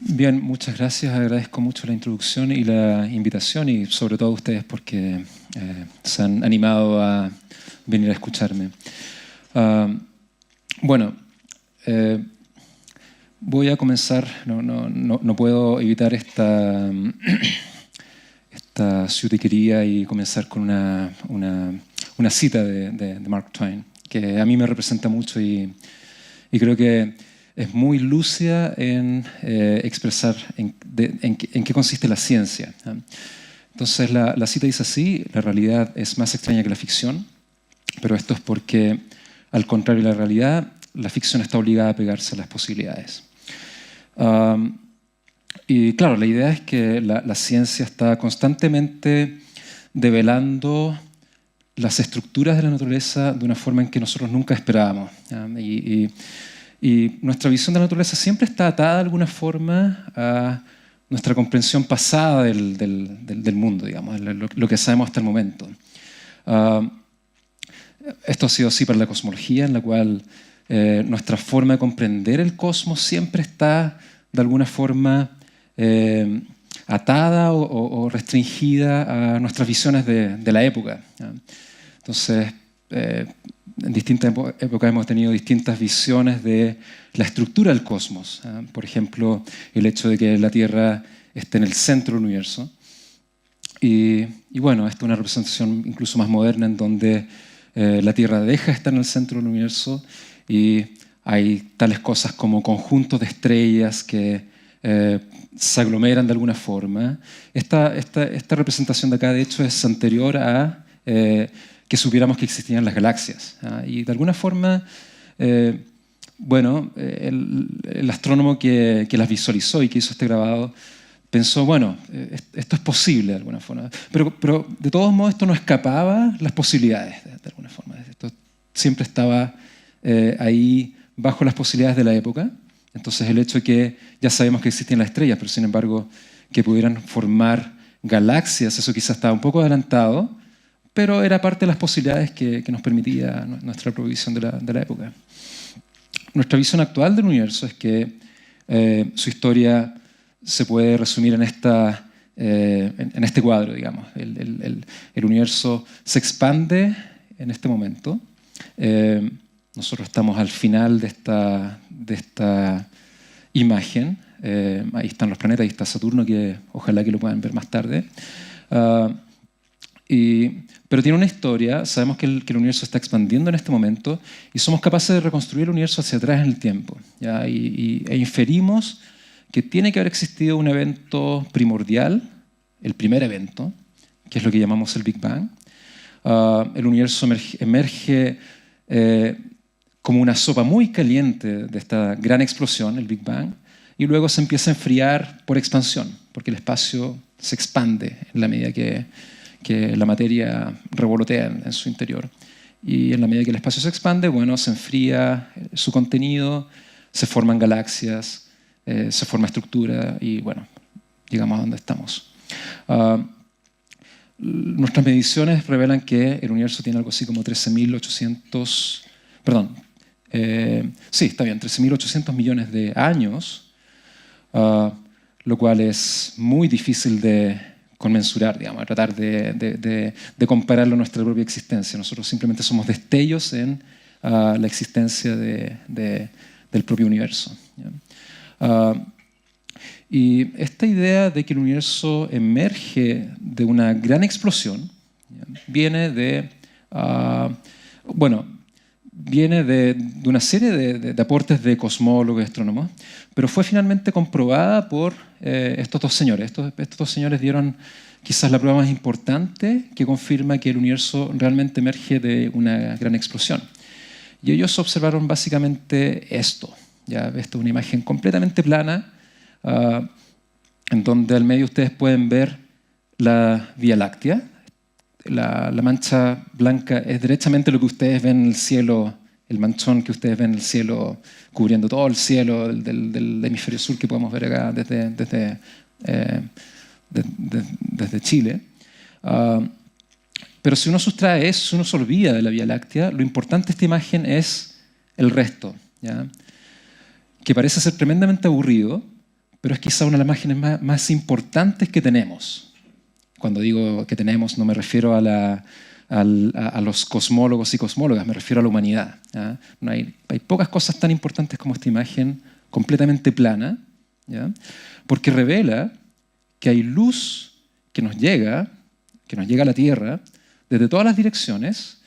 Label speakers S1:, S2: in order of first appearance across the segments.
S1: Bien, muchas gracias. Agradezco mucho la introducción y la invitación y sobre todo a ustedes porque se han animado a venir a escucharme. Bueno, voy a comenzar, no puedo evitar esta ciutiquería y comenzar con una cita de Mark Twain, que a mí me representa mucho y creo que es muy lúcida en expresar en qué consiste la ciencia. Entonces la cita dice así: la realidad es más extraña que la ficción, pero esto es porque, al contrario de la realidad, la ficción está obligada a pegarse a las posibilidades. Y claro, la idea es que la ciencia está constantemente develando las estructuras de la naturaleza de una forma en que nosotros nunca esperábamos. Y nuestra visión de la naturaleza siempre está atada de alguna forma a nuestra comprensión pasada del mundo, digamos, lo que sabemos hasta el momento. Esto ha sido así para la cosmología, en la cual nuestra forma de comprender el cosmos siempre está de alguna forma atada o restringida a nuestras visiones de la época. Entonces, en distintas épocas hemos tenido distintas visiones de la estructura del cosmos. Por ejemplo, el hecho de que la Tierra esté en el centro del universo. Y bueno, esta es una representación incluso más moderna en donde la Tierra deja de estar en el centro del universo y hay tales cosas como conjuntos de estrellas que se aglomeran de alguna forma. Esta representación de acá, de hecho, es anterior a que supiéramos que existían las galaxias. Y de alguna forma, bueno, el astrónomo que las visualizó y que hizo este grabado pensó, bueno, esto es posible de alguna forma. Pero de todos modos esto no escapaba las posibilidades, de alguna forma. Esto siempre estaba ahí bajo las posibilidades de la época. Entonces el hecho de que ya sabemos que existían las estrellas, pero sin embargo que pudieran formar galaxias, eso quizás estaba un poco adelantado, pero era parte de las posibilidades que nos permitía nuestra provisión de la época. Nuestra visión actual del universo es que su historia se puede resumir en este cuadro, digamos. El universo se expande en este momento. Nosotros estamos al final de esta imagen. Ahí están los planetas, ahí está Saturno, que ojalá que lo puedan ver más tarde. Pero tiene una historia. Sabemos que el universo está expandiendo en este momento y somos capaces de reconstruir el universo hacia atrás en el tiempo, ¿ya? E inferimos que tiene que haber existido un evento primordial, el primer evento, que es lo que llamamos el Big Bang. El universo emerge como una sopa muy caliente de esta gran explosión, el Big Bang, y luego se empieza a enfriar por expansión, porque el espacio se expande en la medida que la materia revolotea en su interior. Y en la medida que el espacio se expande, bueno, se enfría su contenido, se forman galaxias, se forma estructura y, bueno, llegamos a donde estamos. Nuestras mediciones revelan que el universo tiene algo así como 13.800... Perdón, sí, está bien, 13.800 millones de años, lo cual es muy difícil de conmensurar, digamos, tratar de compararlo a nuestra propia existencia. Nosotros simplemente somos destellos en la existencia del propio universo. Y esta idea de que el universo emerge de una gran explosión viene de una serie de aportes de cosmólogos y astrónomos, pero fue finalmente comprobada por estos dos señores. Estos dos señores dieron quizás la prueba más importante que confirma que el universo realmente emerge de una gran explosión. Y ellos observaron básicamente esto. ¿Ya? Esta es una imagen completamente plana, en donde al medio ustedes pueden ver la Vía Láctea. La mancha blanca es derechamente lo que ustedes ven en el cielo, el manchón que ustedes ven en el cielo, cubriendo todo el cielo del hemisferio sur que podemos ver acá desde Chile. Pero si uno sustrae eso, si uno se olvida de la Vía Láctea, lo importante de esta imagen es el resto, ¿ya? Que parece ser tremendamente aburrido, pero es quizá una de las imágenes más importantes que tenemos. Cuando digo que tenemos, no me refiero a los cosmólogos y cosmólogas, me refiero a la humanidad. ¿Ya? No hay pocas cosas tan importantes como esta imagen completamente plana, ¿ya? Porque revela que hay luz que nos llega a la Tierra desde todas las direcciones,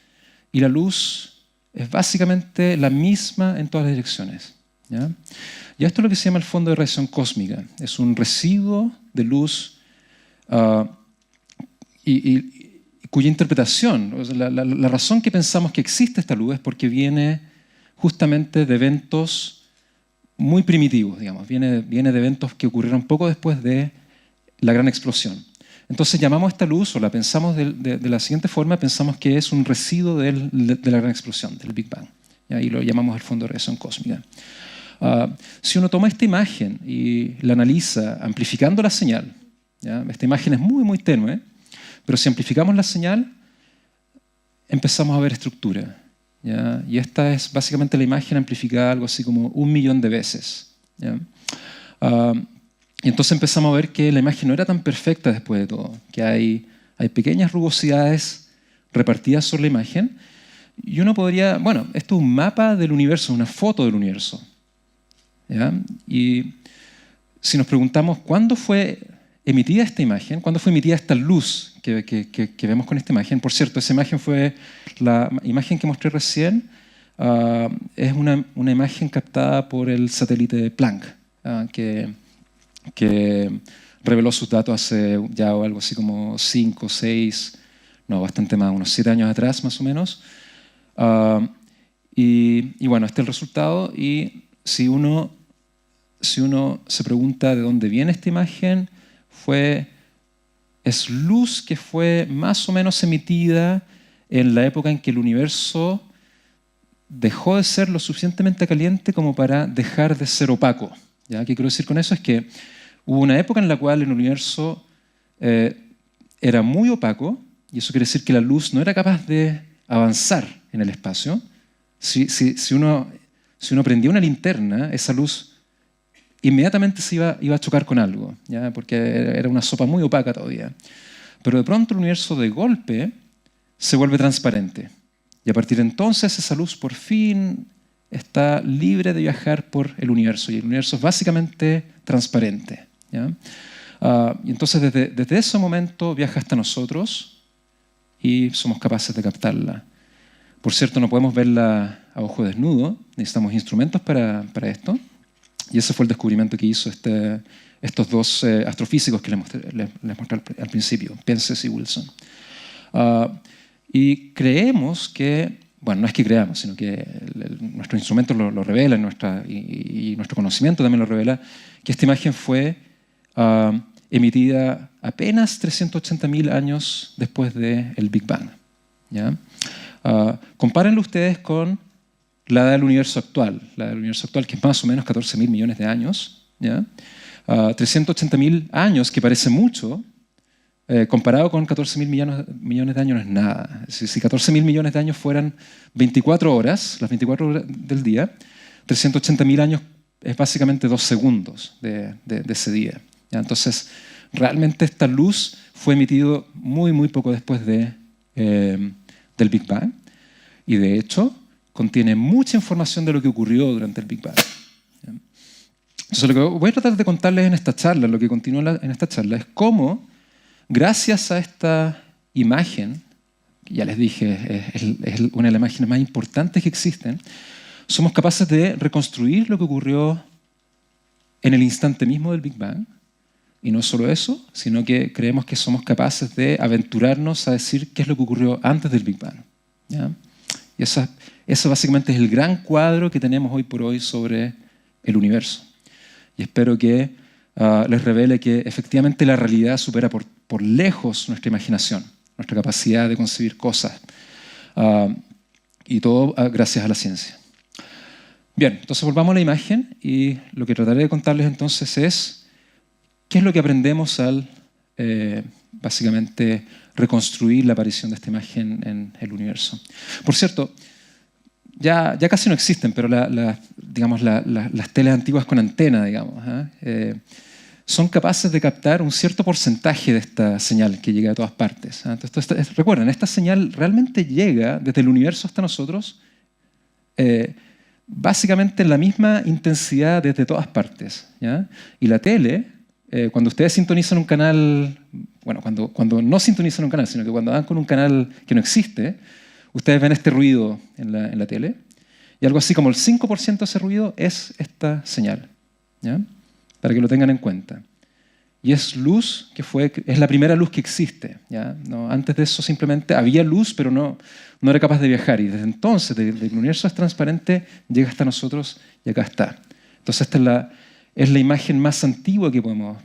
S1: y la luz es básicamente la misma en todas las direcciones. ¿Ya? Y esto es lo que se llama el fondo de radiación cósmica. Es un residuo de luz y cuya interpretación, o sea, la razón que pensamos que existe esta luz es porque viene justamente de eventos muy primitivos, digamos. Viene de eventos que ocurrieron poco después de la gran explosión. Entonces llamamos esta luz, o la pensamos de la siguiente forma: pensamos que es un residuo de la gran explosión, del Big Bang. ¿Ya? Y lo llamamos el fondo de radiación cósmica. Si uno toma esta imagen y la analiza amplificando la señal, ¿ya? Esta imagen es muy, muy tenue, pero si amplificamos la señal, empezamos a ver estructura. ¿Ya? Y esta es básicamente la imagen amplificada algo así como 1.000.000 de veces. ¿Ya? Y entonces empezamos a ver que la imagen no era tan perfecta después de todo, que hay pequeñas rugosidades repartidas sobre la imagen. Y uno podría, bueno, esto es un mapa del universo, una foto del universo. ¿Ya? Y si nos preguntamos cuándo fue emitida esta imagen, cuándo fue emitida esta luz que vemos con esta imagen. Por cierto, esa imagen fue la imagen que mostré recién. Es una imagen captada por el satélite Planck, que reveló sus datos hace ya algo así como 5, 6, no, bastante más, unos 7 años atrás más o menos. Y bueno, este es el resultado. Y si uno se pregunta de dónde viene esta imagen, es luz que fue más o menos emitida en la época en que el universo dejó de ser lo suficientemente caliente como para dejar de ser opaco. ¿Ya? ¿Qué quiero decir con eso? Es que hubo una época en la cual el universo era muy opaco, y eso quiere decir que la luz no era capaz de avanzar en el espacio. Si uno prendía una linterna, esa luz inmediatamente se iba a chocar con algo, ¿ya? Porque era una sopa muy opaca todavía. Pero de pronto el universo de golpe se vuelve transparente. Y a partir de entonces esa luz por fin está libre de viajar por el universo. Y el universo es básicamente transparente. ¿Ya? Y entonces desde ese momento viaja hasta nosotros y somos capaces de captarla. Por cierto, no podemos verla a ojo desnudo. Necesitamos instrumentos para esto. Y ese fue el descubrimiento que hizo estos dos astrofísicos que les mostré al principio, Penzias y Wilson. Y creemos que, bueno, no es que creamos, sino que nuestros instrumentos lo revelan, y nuestro conocimiento también lo revela, que esta imagen fue emitida apenas 380.000 años después del Big Bang. ¿Ya? Compárenlo ustedes con la edad del universo actual, que es más o menos 14.000 millones de años. ¿Ya? 380.000 años, que parece mucho, comparado con 14.000 millones de años no es nada. Si 14.000 millones de años fueran 24 horas, las 24 horas del día, 380.000 años es básicamente 2 segundos de ese día. ¿Ya? Entonces, realmente esta luz fue emitida muy, muy poco después del Big Bang, y de hecho contiene mucha información de lo que ocurrió durante el Big Bang. ¿Ya? Entonces, lo que voy a tratar de contarles en esta charla, lo que continúa en esta charla, es cómo, gracias a esta imagen, que ya les dije, es una de las imágenes más importantes que existen, somos capaces de reconstruir lo que ocurrió en el instante mismo del Big Bang. Y no solo eso, sino que creemos que somos capaces de aventurarnos a decir qué es lo que ocurrió antes del Big Bang. ¿Ya? Y eso básicamente es el gran cuadro que tenemos hoy por hoy sobre el universo. Y espero que les revele que efectivamente la realidad supera por lejos nuestra imaginación, nuestra capacidad de concebir cosas. Y todo gracias a la ciencia. Bien, entonces volvamos a la imagen, y lo que trataré de contarles entonces es qué es lo que aprendemos al básicamente reconstruir la aparición de esta imagen en el universo. Por cierto, ya casi no existen, pero digamos, las teles antiguas con antena, digamos, son capaces de captar un cierto porcentaje de esta señal que llega a todas partes. Entonces, recuerden, esta señal realmente llega desde el universo hasta nosotros, básicamente en la misma intensidad desde todas partes, ¿ya? Y la tele, cuando ustedes sintonizan un canal, bueno, cuando no sintonizan un canal, sino que cuando dan con un canal que no existe, ustedes ven este ruido en la tele, y algo así como el 5% de ese ruido es esta señal, ¿ya? Para que lo tengan en cuenta. Y es luz es la primera luz que existe, ¿ya? No, antes de eso simplemente había luz, pero no era capaz de viajar. Y desde entonces, desde el universo es transparente, llega hasta nosotros y acá está. Entonces esta es la imagen más antigua que podemos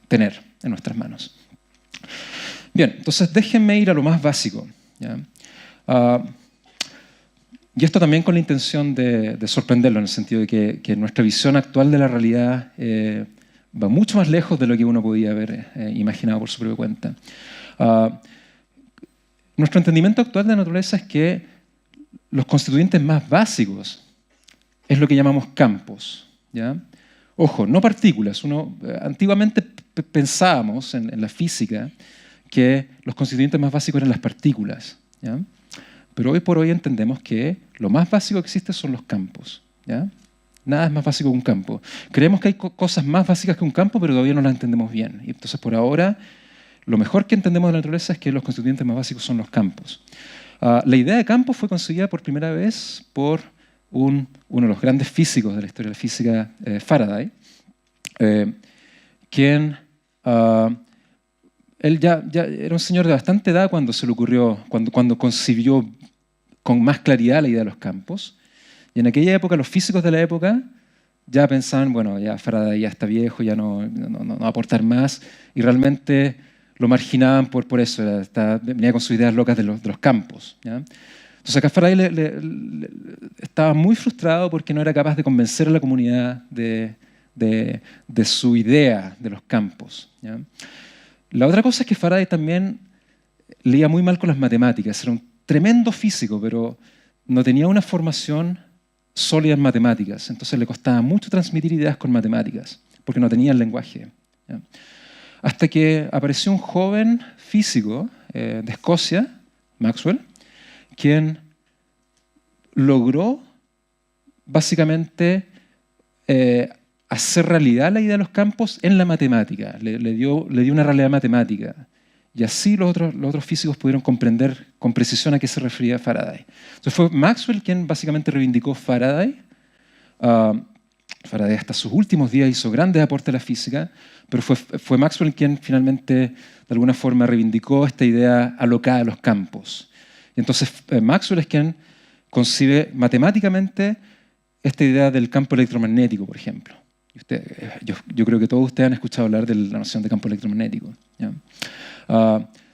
S1: tener en nuestras manos. Bien, entonces déjenme ir a lo más básico, ¿ya? Y esto también con la intención de sorprenderlo, en el sentido de que nuestra visión actual de la realidad va mucho más lejos de lo que uno podía haber imaginado por su propia cuenta. Nuestro entendimiento actual de la naturaleza es que los constituyentes más básicos es lo que llamamos campos, ¿ya? Ojo, no partículas. Antiguamente pensábamos en la física que los constituyentes más básicos eran las partículas, ¿ya? Pero hoy por hoy entendemos que lo más básico que existe son los campos, ¿ya? Nada es más básico que un campo. Creemos que hay cosas más básicas que un campo, pero todavía no las entendemos bien. Y entonces, por ahora, lo mejor que entendemos de la naturaleza es que los constituyentes más básicos son los campos. La idea de campo fue concebida por primera vez por uno de los grandes físicos de la historia de la física, Faraday, quien él ya era un señor de bastante edad cuando se le ocurrió, cuando concibió con más claridad la idea de los campos. Y en aquella época, los físicos de la época ya pensaban, bueno, ya Faraday ya está viejo, ya no va a aportar más, y realmente lo marginaban por eso, venía con sus ideas locas de los campos, ¿ya? Entonces acá Faraday estaba muy frustrado porque no era capaz de convencer a la comunidad de su idea de los campos, ¿ya? La otra cosa es que Faraday también leía muy mal con las matemáticas. Era un tremendo físico, pero no tenía una formación sólida en matemáticas. Entonces le costaba mucho transmitir ideas con matemáticas, porque no tenía el lenguaje, ¿ya? Hasta que apareció un joven físico de Escocia, Maxwell, quien logró básicamente hacer realidad la idea de los campos en la matemática. Le dio una realidad matemática. Y así los otros físicos pudieron comprender con precisión a qué se refería Faraday. Entonces fue Maxwell quien básicamente reivindicó Faraday. Faraday hasta sus últimos días hizo grandes aportes a la física, pero fue Maxwell quien finalmente de alguna forma reivindicó esta idea alocada de los campos. Y entonces Maxwell es quien concibe matemáticamente esta idea del campo electromagnético, por ejemplo. Yo creo que todos ustedes han escuchado hablar de la noción de campo electromagnético, ¿ya?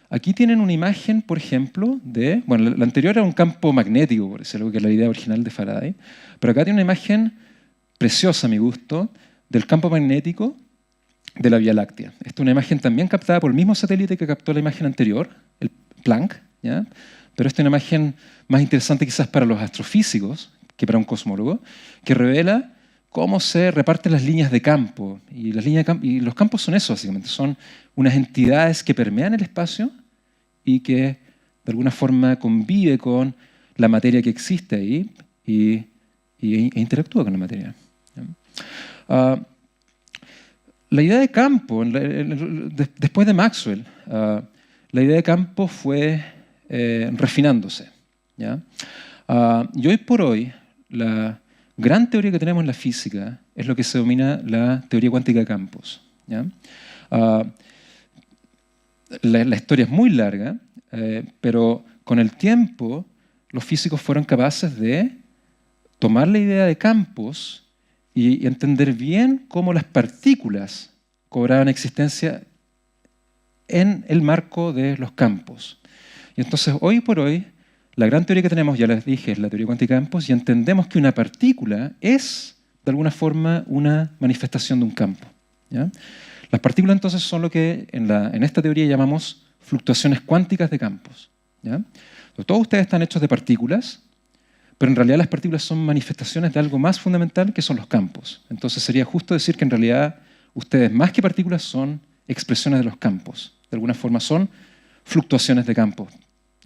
S1: Aquí tienen una imagen, por ejemplo, bueno, la anterior era un campo magnético, por decirlo, que es la idea original de Faraday, pero acá tiene una imagen preciosa, a mi gusto, del campo magnético de la Vía Láctea. Esta es una imagen también captada por el mismo satélite que captó la imagen anterior, el Planck, ¿ya? Pero esta es una imagen más interesante quizás para los astrofísicos que para un cosmólogo, que revela cómo se reparten las líneas de campo. Y los campos son eso, básicamente. Son unas entidades que permean el espacio y que de alguna forma convive con la materia que existe ahí e interactúa con la materia, ¿ya? La idea de campo, después de Maxwell, la idea de campo fue refinándose, ¿ya? Y hoy por hoy, la gran teoría que tenemos en la física es lo que se denomina la teoría cuántica de campos, ¿ya? La historia es muy larga, pero con el tiempo los físicos fueron capaces de tomar la idea de campos y entender bien cómo las partículas cobraban existencia en el marco de los campos. Y entonces, hoy por hoy, la gran teoría que tenemos, ya les dije, es la teoría cuántica de campos, y entendemos que una partícula es, de alguna forma, una manifestación de un campo, ¿ya? Las partículas, entonces, son lo que en esta teoría llamamos fluctuaciones cuánticas de campos, ¿ya? Entonces, todos ustedes están hechos de partículas, pero en realidad las partículas son manifestaciones de algo más fundamental que son los campos. Entonces sería justo decir que en realidad ustedes más que partículas son expresiones de los campos. De alguna forma son fluctuaciones de campo.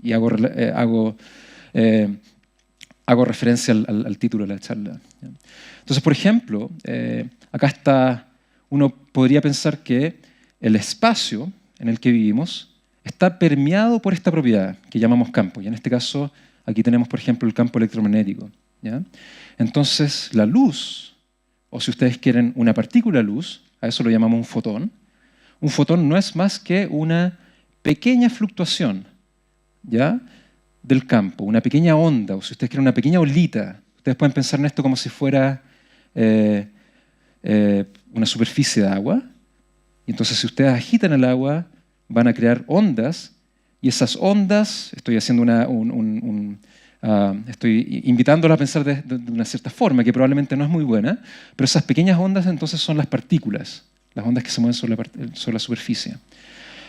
S1: Y hago referencia al título de la charla. Entonces, por ejemplo, acá está, uno podría pensar que el espacio en el que vivimos está permeado por esta propiedad que llamamos campo. Y en este caso, aquí tenemos, por ejemplo, el campo electromagnético, ¿ya? Entonces, la luz, o si ustedes quieren una partícula luz, a eso lo llamamos un fotón. Un fotón no es más que una pequeña fluctuación, ¿ya?, del campo, una pequeña onda, o si ustedes quieren una pequeña olita. Ustedes pueden pensar en esto como si fuera una superficie de agua. Y entonces, si ustedes agitan el agua, van a crear ondas, y esas ondas, estoy haciendo estoy invitándola a pensar de una cierta forma, que probablemente no es muy buena, pero esas pequeñas ondas entonces son las partículas, las ondas que se mueven sobre la superficie.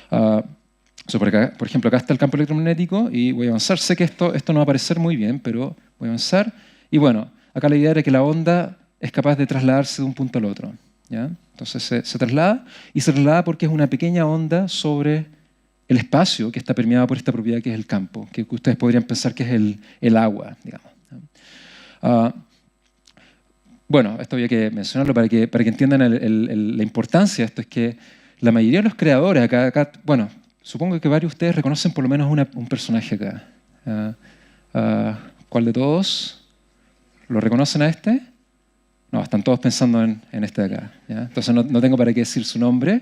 S1: Por ejemplo, acá está el campo electromagnético y voy a avanzar. Sé que esto no va a parecer muy bien, pero voy a avanzar. Y bueno, acá la idea era que la onda es capaz de trasladarse de un punto al otro, ¿ya? Entonces se traslada, y se traslada porque es una pequeña onda sobre el espacio que está permeado por esta propiedad que es el campo, que ustedes podrían pensar que es el agua, digamos. Bueno, esto había que mencionarlo para que entiendan la importancia de esto. Es que la mayoría de los creadores acá, bueno, supongo que varios de ustedes reconocen por lo menos un personaje acá. ¿Cuál de todos? ¿Lo reconocen a este? No, están todos pensando en este de acá, ¿ya? Entonces no tengo para qué decir su nombre.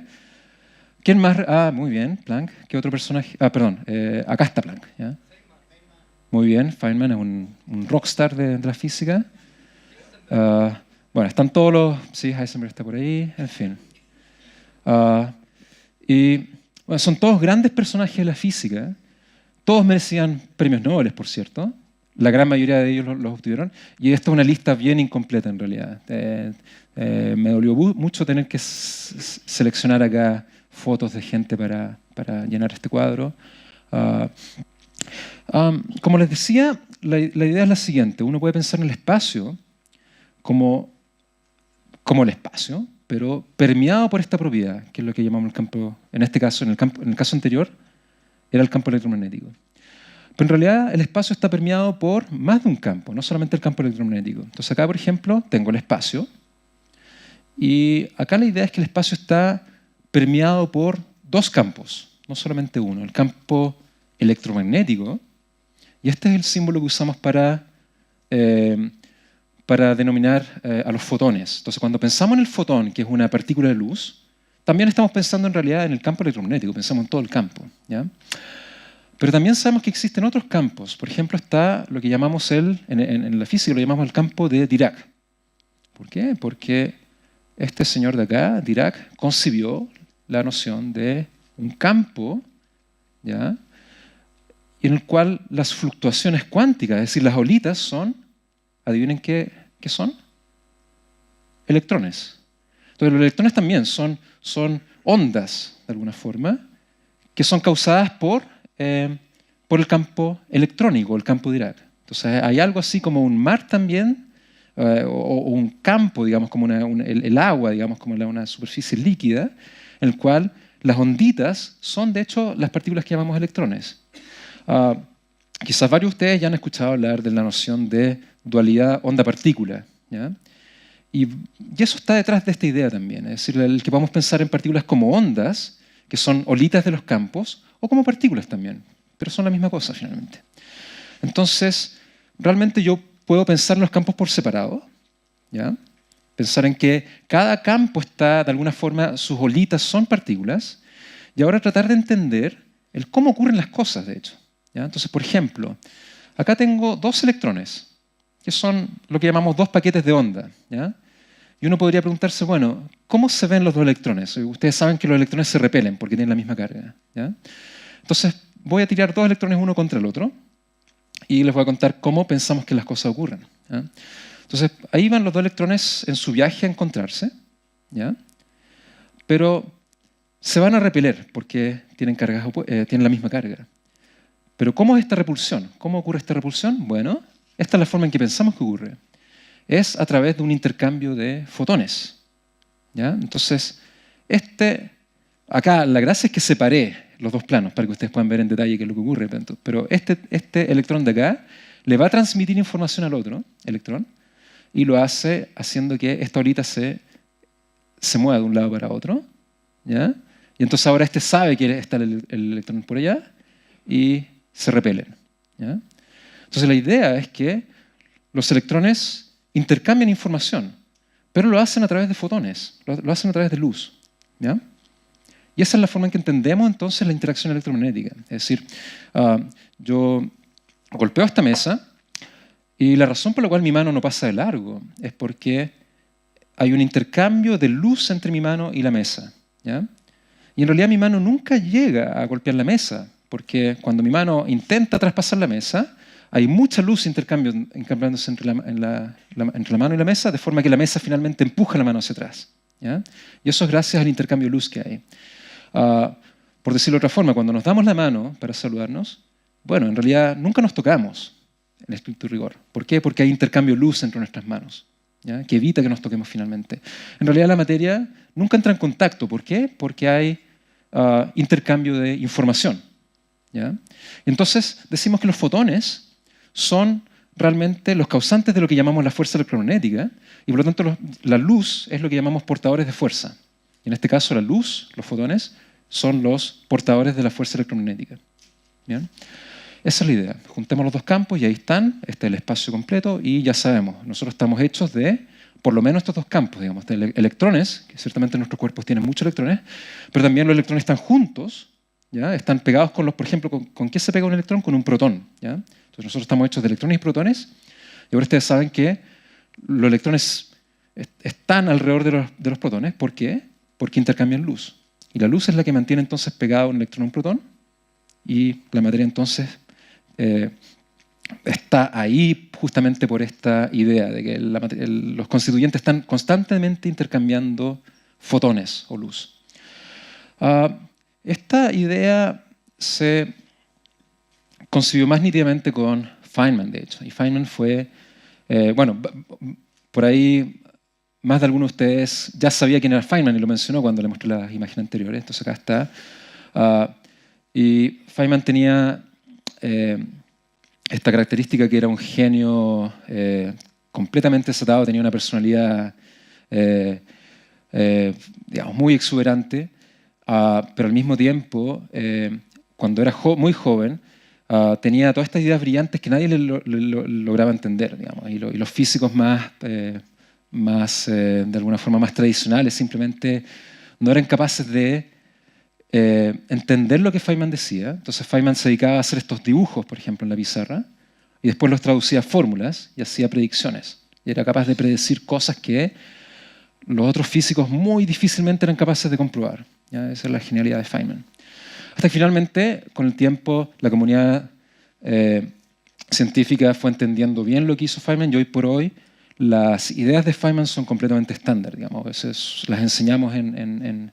S1: ¿Quién más? Muy bien, Planck. ¿Qué otro personaje? Perdón, acá está Planck, ¿ya? Muy bien, Feynman es un rockstar de la física. Bueno, están todos los... Sí, Heisenberg está por ahí, en fin. Y bueno, son todos grandes personajes de la física. Todos merecían premios Nobel, por cierto. La gran mayoría de ellos los obtuvieron. Y esta es una lista bien incompleta, en realidad. Me dolió mucho tener que seleccionar acá fotos de gente para llenar este cuadro. Como les decía, la idea es la siguiente. Uno puede pensar en el espacio como el espacio, pero permeado por esta propiedad, que es lo que llamamos el campo, en este caso, en el caso anterior, era el campo electromagnético. Pero en realidad el espacio está permeado por más de un campo, no solamente el campo electromagnético. Entonces acá, por ejemplo, tengo el espacio, y acá la idea es que el espacio está permeado por dos campos, no solamente uno, el campo electromagnético, y este es el símbolo que usamos para denominar a los fotones. Entonces, cuando pensamos en el fotón, que es una partícula de luz, también estamos pensando en realidad en el campo electromagnético, pensamos en todo el campo, ¿ya? Pero también sabemos que existen otros campos. Por ejemplo, está lo que llamamos en la física lo llamamos el campo de Dirac. ¿Por qué? Porque este señor de acá, Dirac, concibió la noción de un campo, ¿ya?, en el cual las fluctuaciones cuánticas, es decir, las olitas son, adivinen qué son, electrones. Entonces los electrones también son ondas, de alguna forma, que son causadas por el campo electrónico, el campo Dirac. Entonces hay algo así como un mar también, o un campo, digamos, como el agua, digamos, como una superficie líquida, en el cual las onditas son, de hecho, las partículas que llamamos electrones. Quizás varios de ustedes ya han escuchado hablar de la noción de dualidad onda-partícula, ¿ya? Y eso está detrás de esta idea también, es decir, el que podamos pensar en partículas como ondas, que son olitas de los campos, o como partículas también, pero son la misma cosa finalmente. Entonces, realmente yo puedo pensar en los campos por separado, ¿ya? Pensar en que cada campo está, de alguna forma, sus olitas son partículas, y ahora tratar de entender el cómo ocurren las cosas, de hecho, ¿ya? Entonces, por ejemplo, acá tengo dos electrones, que son lo que llamamos dos paquetes de onda, ¿ya? Y uno podría preguntarse, bueno, ¿cómo se ven los dos electrones? Ustedes saben que los electrones se repelen porque tienen la misma carga, ¿ya? Entonces, voy a tirar dos electrones uno contra el otro y les voy a contar cómo pensamos que las cosas ocurren, ¿ya? Entonces, ahí van los dos electrones en su viaje a encontrarse, ¿ya? Pero se van a repeler porque tienen la misma carga. Pero ¿cómo es esta repulsión? ¿Cómo ocurre esta repulsión? Bueno, esta es la forma en que pensamos que ocurre. Es a través de un intercambio de fotones, ¿ya? Entonces, Acá la gracia es que separé los dos planos para que ustedes puedan ver en detalle qué es lo que ocurre. Pero este electrón de acá le va a transmitir información al otro electrón y lo hace haciendo que esta olita se mueva de un lado para otro. ¿Ya? Y entonces ahora sabe que está el electrón por allá y se repelen. ¿Ya? Entonces la idea es que los electrones intercambian información, pero lo hacen a través de fotones, lo hacen a través de luz. ¿Ya? Y esa es la forma en que entendemos entonces la interacción electromagnética. Es decir, yo golpeo esta mesa y la razón por la cual mi mano no pasa de largo es porque hay un intercambio de luz entre mi mano y la mesa. ¿Ya? Y en realidad mi mano nunca llega a golpear la mesa, porque cuando mi mano intenta traspasar la mesa, hay mucha luz intercambiándose entre la mano y la mesa, de forma que la mesa finalmente empuja la mano hacia atrás. ¿Ya? Y eso es gracias al intercambio de luz que hay. Por decirlo de otra forma, cuando nos damos la mano para saludarnos, bueno, en realidad nunca nos tocamos, en estricto rigor. ¿Por qué? Porque hay intercambio de luz entre nuestras manos, ¿ya? Que evita que nos toquemos finalmente. En realidad la materia nunca entra en contacto. ¿Por qué? Porque hay intercambio de información. ¿Ya? Entonces decimos que los fotones son realmente los causantes de lo que llamamos la fuerza electromagnética y por lo tanto la luz es lo que llamamos portadores de fuerza. En este caso la luz, los fotones, son los portadores de la fuerza electromagnética. ¿Bien? Esa es la idea. Juntemos los dos campos y ahí están, este es el espacio completo y ya sabemos, nosotros estamos hechos de por lo menos estos dos campos, digamos, de electrones, que ciertamente nuestros cuerpos tienen muchos electrones, pero también los electrones están juntos, ¿ya? Están pegados con por ejemplo, ¿con qué se pega un electrón? Con un protón. ¿Ya? Entonces nosotros estamos hechos de electrones y protones, y ahora ustedes saben que los electrones están alrededor de los protones. ¿Por qué? Porque intercambian luz. Y la luz es la que mantiene entonces pegado un electrón a un protón, y la materia entonces está ahí justamente por esta idea de que los constituyentes están constantemente intercambiando fotones o luz. Esta idea se concibió más nítidamente con Feynman, de hecho. Y Feynman fue, bueno, por ahí más de alguno de ustedes ya sabía quién era Feynman y lo mencionó cuando le mostré las imágenes anteriores. Entonces acá está. Y Feynman tenía esta característica que era un genio completamente desatado, tenía una personalidad digamos, muy exuberante, pero al mismo tiempo, cuando era muy joven, tenía todas estas ideas brillantes que nadie le lograba entender, digamos, y los físicos más de alguna forma más tradicionales simplemente no eran capaces de entender lo que Feynman decía. Entonces Feynman se dedicaba a hacer estos dibujos, por ejemplo, en la pizarra, y después los traducía a fórmulas y hacía predicciones. Y era capaz de predecir cosas que los otros físicos muy difícilmente eran capaces de comprobar. ¿Ya? Esa es la genialidad de Feynman. Hasta que finalmente, con el tiempo, la comunidad científica fue entendiendo bien lo que hizo Feynman y hoy por hoy las ideas de Feynman son completamente estándar. Digamos. A veces las enseñamos en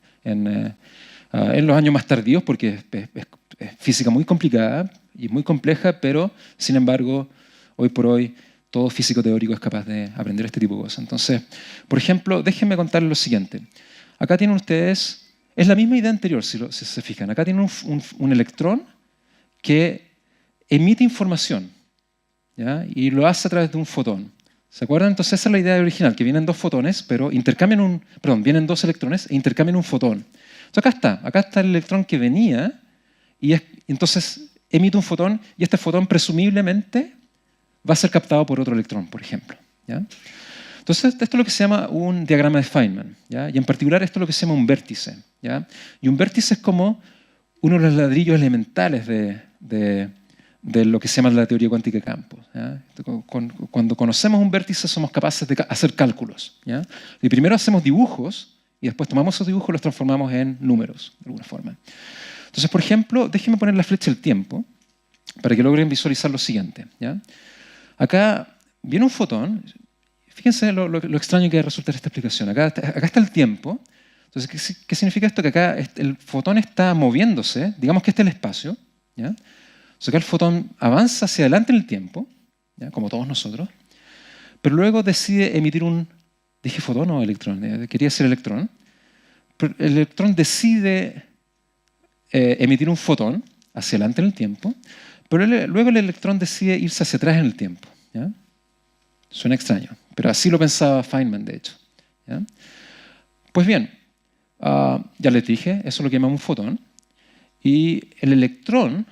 S1: los años más tardíos porque es física muy complicada y muy compleja, pero sin embargo, hoy por hoy, todo físico teórico es capaz de aprender este tipo de cosas. Entonces, por ejemplo, déjenme contarles lo siguiente. Acá tienen ustedes, es la misma idea anterior, si se fijan. Acá tienen un electrón que emite información, ¿ya? Y lo hace a través de un fotón. ¿Se acuerdan? Entonces esa es la idea original, que vienen dos fotones, pero vienen dos electrones e intercambian un fotón. Entonces acá está el electrón que venía y entonces emite un fotón y este fotón presumiblemente va a ser captado por otro electrón, por ejemplo. ¿Ya? Entonces esto es lo que se llama un diagrama de Feynman, ¿ya? Y en particular esto es lo que se llama un vértice. ¿Ya? Y un vértice es como uno de los ladrillos elementales de lo que se llama la teoría cuántica de campos. ¿Ya? Cuando conocemos un vértice somos capaces de hacer cálculos. ¿Ya? Y primero hacemos dibujos y después tomamos esos dibujos y los transformamos en números, de alguna forma. Entonces, por ejemplo, déjenme poner la flecha del tiempo para que logren visualizar lo siguiente. ¿Ya? Acá viene un fotón. Fíjense lo extraño que resulta esta explicación. Acá está el tiempo. Entonces, ¿qué significa esto? Que acá el fotón está moviéndose. Digamos que este es el espacio. ¿Ya? Entonces, acá el fotón avanza hacia adelante en el tiempo, ¿ya? Como todos nosotros, pero luego decide emitir dije fotón o electrón, quería ser electrón, Pero el electrón decide emitir un fotón hacia adelante en el tiempo, pero luego el electrón decide irse hacia atrás en el tiempo. ¿Ya? Suena extraño, pero así lo pensaba Feynman, de hecho. ¿Ya? Pues bien, ya les dije, eso es lo que llamamos un fotón. Y el electrón,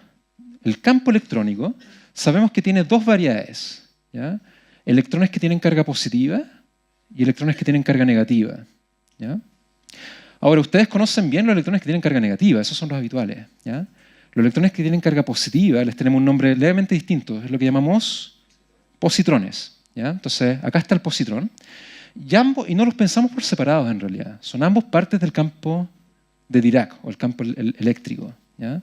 S1: el campo electrónico, sabemos que tiene dos variedades. ¿Ya? Electrones que tienen carga positiva y electrones que tienen carga negativa. ¿Ya? Ahora, ustedes conocen bien los electrones que tienen carga negativa, esos son los habituales. ¿Ya? Los electrones que tienen carga positiva les tenemos un nombre levemente distinto, es lo que llamamos positrones. ¿Ya? Entonces, acá está el positrón. Y no los pensamos por separados en realidad, son ambos partes del campo de Dirac, o el campo eléctrico. ¿Ya?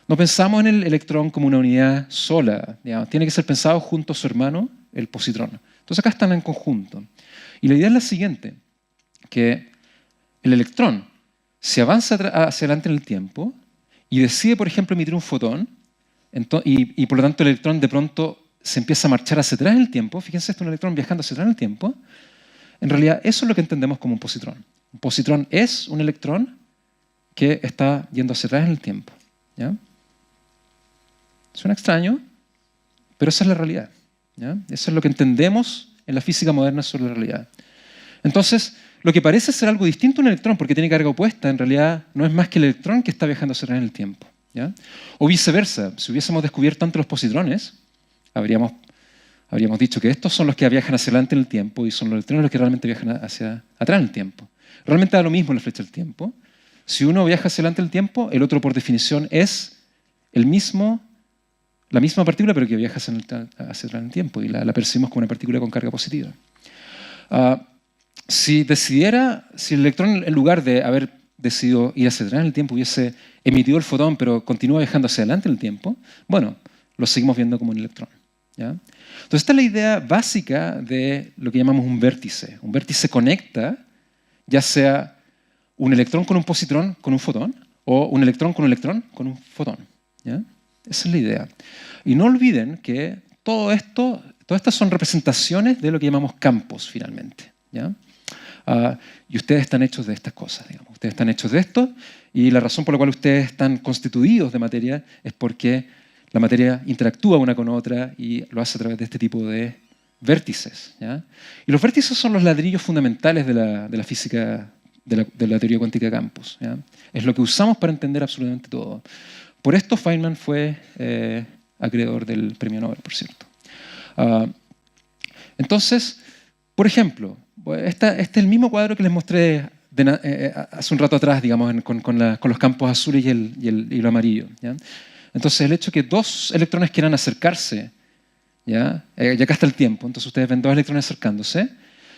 S1: No pensamos en el electrón como una unidad sola, digamos. Tiene que ser pensado junto a su hermano, el positrón. Entonces acá están en conjunto. Y la idea es la siguiente, que el electrón se avanza hacia adelante en el tiempo y decide, por ejemplo, emitir un fotón, y por lo tanto el electrón de pronto se empieza a marchar hacia atrás en el tiempo. Fíjense, esto es un electrón viajando hacia atrás en el tiempo. En realidad, eso es lo que entendemos como un positrón. Un positrón es un electrón que está yendo hacia atrás en el tiempo. ¿Ya? Suena extraño, pero esa es la realidad. ¿Ya? Eso es lo que entendemos en la física moderna sobre la realidad. Entonces, lo que parece ser algo distinto a un electrón porque tiene carga opuesta, en realidad no es más que el electrón que está viajando hacia atrás en el tiempo. ¿Ya? O viceversa, si hubiésemos descubierto antes los positrones, habríamos dicho que estos son los que viajan hacia adelante en el tiempo y son los electrones los que realmente viajan hacia atrás en el tiempo. Realmente da lo mismo en la flecha del tiempo. Si uno viaja hacia adelante en el tiempo, el otro por definición es la misma partícula, pero que viaja hacia atrás en el tiempo y la percibimos como una partícula con carga positiva. Si el electrón, en lugar de haber decidido ir hacia atrás en el tiempo, hubiese emitido el fotón, pero continúa viajando hacia adelante en el tiempo, bueno, lo seguimos viendo como un electrón. ¿Ya? Entonces, esta es la idea básica de lo que llamamos un vértice. Un vértice conecta, ya sea un electrón con un positrón con un fotón, o un electrón con un fotón. ¿Ya? Esa es la idea. Y no olviden que todas estas son representaciones de lo que llamamos campos, finalmente. ¿Ya? Y ustedes están hechos de estas cosas, digamos. Ustedes están hechos de esto, y la razón por la cual ustedes están constituidos de materia es porque la materia interactúa una con otra y lo hace a través de este tipo de vértices. ¿Ya? Y los vértices son los ladrillos fundamentales de la física, de la teoría cuántica de campos. ¿Ya? Es lo que usamos para entender absolutamente todo. Por esto Feynman fue acreedor del premio Nobel, por cierto. Entonces, por ejemplo, este es el mismo cuadro que les mostré hace un rato atrás, digamos, con los campos azules y lo amarillo. ¿Ya? Entonces, el hecho de que dos electrones quieran acercarse, ¿ya? Y acá está el tiempo, entonces ustedes ven dos electrones acercándose,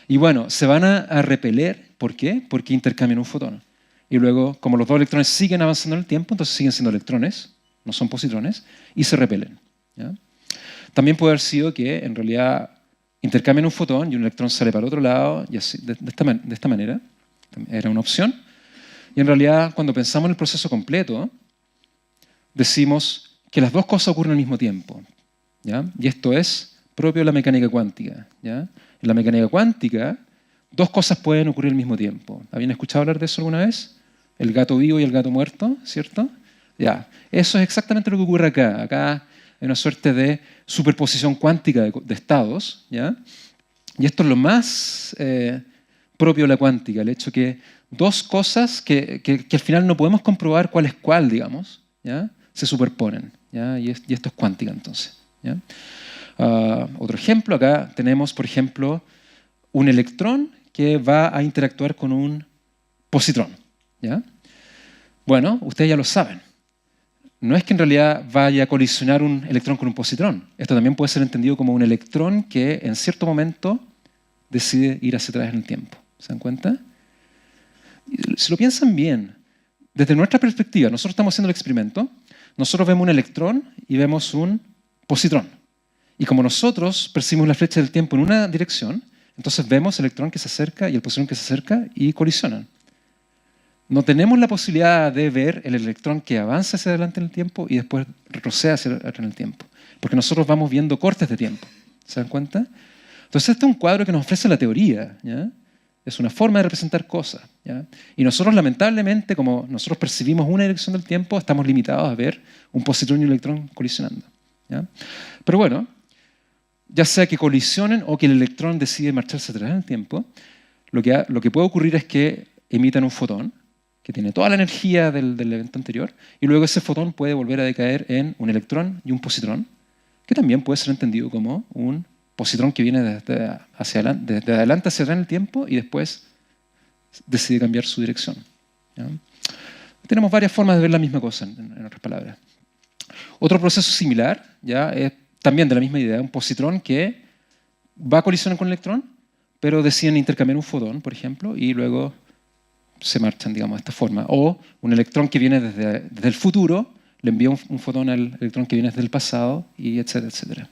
S1: y bueno, se van a repeler. ¿Por qué? Porque intercambian un fotón. Y luego, como los dos electrones siguen avanzando en el tiempo, entonces siguen siendo electrones, no son positrones, y se repelen. ¿Ya? También puede haber sido que, en realidad, intercambian un fotón y un electrón sale para el otro lado, y así, de esta manera. Era una opción. Y en realidad, cuando pensamos en el proceso completo, decimos que las dos cosas ocurren al mismo tiempo. ¿Ya? Y esto es propio de la mecánica cuántica. ¿Ya? En la mecánica cuántica, dos cosas pueden ocurrir al mismo tiempo. ¿Habían escuchado hablar de eso alguna vez? El gato vivo y el gato muerto, ¿cierto? Ya. Eso es exactamente lo que ocurre acá. Acá hay una suerte de superposición cuántica de estados. ¿Ya? Y esto es lo más propio de la cuántica, el hecho que dos cosas que al final no podemos comprobar cuál es cuál, digamos, ¿ya? Se superponen. ¿Ya? Y esto es cuántica, entonces. ¿Ya? Otro ejemplo, acá tenemos, por ejemplo, un electrón que va a interactuar con un positrón. ¿Ya? Bueno, ustedes ya lo saben. No es que en realidad vaya a colisionar un electrón con un positrón. Esto también puede ser entendido como un electrón que en cierto momento decide ir hacia atrás en el tiempo. ¿Se dan cuenta? Si lo piensan bien, desde nuestra perspectiva, nosotros estamos haciendo el experimento, nosotros vemos un electrón y vemos un positrón. Y como nosotros percibimos la flecha del tiempo en una dirección, entonces vemos el electrón que se acerca y el positrón que se acerca y colisionan. No tenemos la posibilidad de ver el electrón que avanza hacia adelante en el tiempo y después retrocede hacia atrás en el tiempo, porque nosotros vamos viendo cortes de tiempo. ¿Se dan cuenta? Entonces este es un cuadro que nos ofrece la teoría, ¿ya? es una forma de representar cosas, ¿ya? Y nosotros, lamentablemente, como nosotros percibimos una dirección del tiempo, estamos limitados a ver un positrón y un electrón colisionando, ¿ya? Pero bueno, ya sea que colisionen o que el electrón decide marcharse atrás en el tiempo, lo que puede ocurrir es que emitan un fotón, que tiene toda la energía del evento anterior, y luego ese fotón puede volver a decaer en un electrón y un positrón, que también puede ser entendido como un positrón que viene desde adelante hacia atrás en el tiempo y después decide cambiar su dirección, ¿ya? Tenemos varias formas de ver la misma cosa, en otras palabras. Otro proceso similar, ¿ya?, es también de la misma idea, un positrón que va a colisionar con el electrón, pero deciden intercambiar un fotón, por ejemplo, y luego se marchan, digamos, de esta forma. O un electrón que viene desde el futuro le envía un fotón al electrón que viene desde el pasado, y etcétera, etcétera.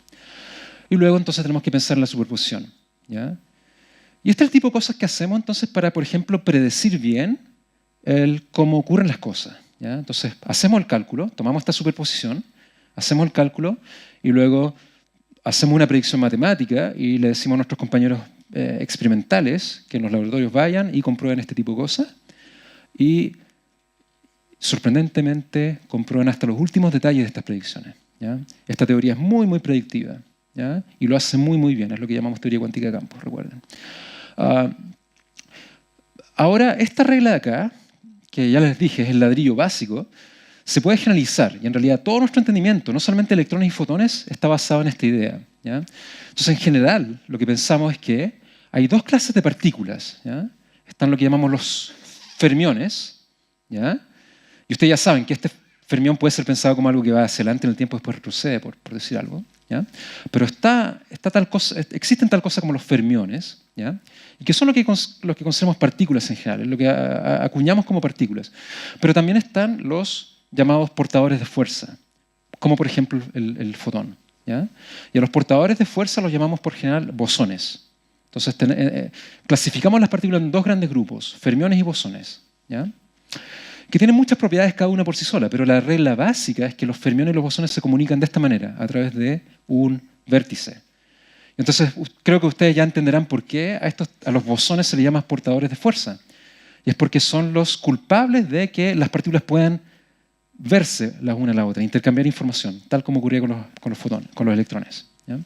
S1: Y luego entonces tenemos que pensar en la superposición, ¿ya? Y este es el tipo de cosas que hacemos entonces para, por ejemplo, predecir bien cómo ocurren las cosas, ¿ya? Entonces hacemos el cálculo, tomamos esta superposición, hacemos el cálculo y luego hacemos una predicción matemática y le decimos a nuestros compañeros experimentales que en los laboratorios vayan y comprueben este tipo de cosas. Y sorprendentemente comprueban hasta los últimos detalles de estas predicciones, ¿ya? Esta teoría es muy, muy predictiva, ¿ya? Y lo hace muy, muy bien. Es lo que llamamos teoría cuántica de campos, recuerden. Ahora, esta regla de acá, que ya les dije es el ladrillo básico, se puede generalizar. Y en realidad todo nuestro entendimiento, no solamente electrones y fotones, está basado en esta idea, ¿ya? Entonces, en general, lo que pensamos es que hay dos clases de partículas, ¿ya? Están lo que llamamos los fermiones, ¿ya? Y ustedes ya saben que este fermión puede ser pensado como algo que va hacia adelante en el tiempo y después retrocede, por decir algo, ¿ya? Pero existen tal cosa como los fermiones, ¿ya? Y que son lo que consideramos partículas en general, es lo que acuñamos como partículas. Pero también están los llamados portadores de fuerza, como por ejemplo el fotón, ¿ya? Y a los portadores de fuerza los llamamos por general bosones. Entonces clasificamos las partículas en dos grandes grupos, fermiones y bosones, ¿ya?, que tienen muchas propiedades cada una por sí sola, pero la regla básica es que los fermiones y los bosones se comunican de esta manera, a través de un vértice. Entonces, creo que ustedes ya entenderán por qué a los bosones se les llama portadores de fuerza. Y es porque son los culpables de que las partículas puedan verse las una a la otra, intercambiar información, tal como ocurría con los fotones, con los electrones, ¿ya?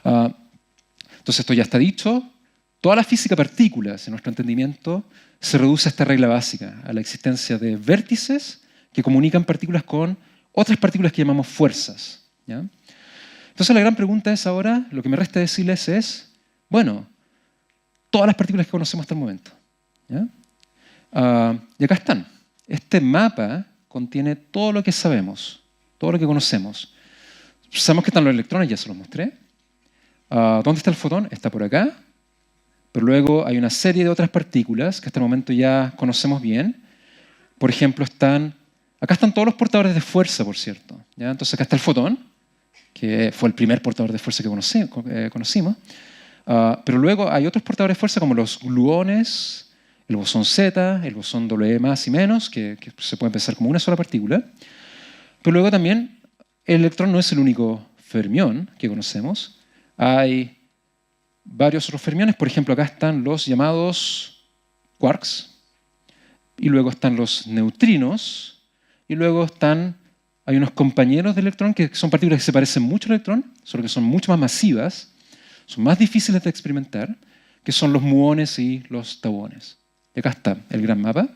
S1: Entonces, esto ya está dicho. Toda la física de partículas, en nuestro entendimiento, se reduce a esta regla básica, a la existencia de vértices que comunican partículas con otras partículas que llamamos fuerzas, ¿ya? Entonces la gran pregunta es ahora, lo que me resta decirles es, bueno, todas las partículas que conocemos hasta el momento, ¿ya? Y acá están. Este mapa contiene todo lo que sabemos, todo lo que conocemos. Sabemos que están los electrones, ya se los mostré. ¿Dónde está el fotón? Está por acá. Pero luego hay una serie de otras partículas que hasta el momento ya conocemos bien. Por ejemplo, acá están todos los portadores de fuerza, por cierto, ¿ya? Entonces acá está el fotón, que fue el primer portador de fuerza que conocimos. Pero luego hay otros portadores de fuerza como los gluones, el bosón Z, el bosón W más y menos, que se pueden pensar como una sola partícula. Pero luego también el electrón no es el único fermión que conocemos. Hay varios otros fermiones. Por ejemplo, acá están los llamados quarks, y luego están los neutrinos, y luego hay unos compañeros de electrón que son partículas que se parecen mucho al electrón, solo que son mucho más masivas, son más difíciles de experimentar, que son los muones y los tauones. Y acá está el gran mapa.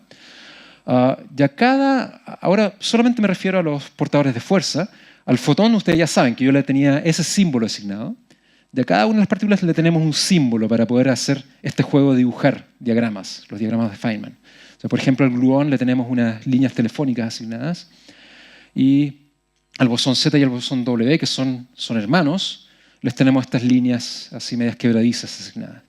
S1: Ahora solamente me refiero a los portadores de fuerza. Al fotón ustedes ya saben que yo le tenía ese símbolo asignado. Y a cada una de las partículas le tenemos un símbolo para poder hacer este juego de dibujar diagramas, los diagramas de Feynman. O sea, por ejemplo, al gluón le tenemos unas líneas telefónicas asignadas, y al bosón Z y al bosón W, que son hermanos, les tenemos estas líneas así medias quebradizas asignadas.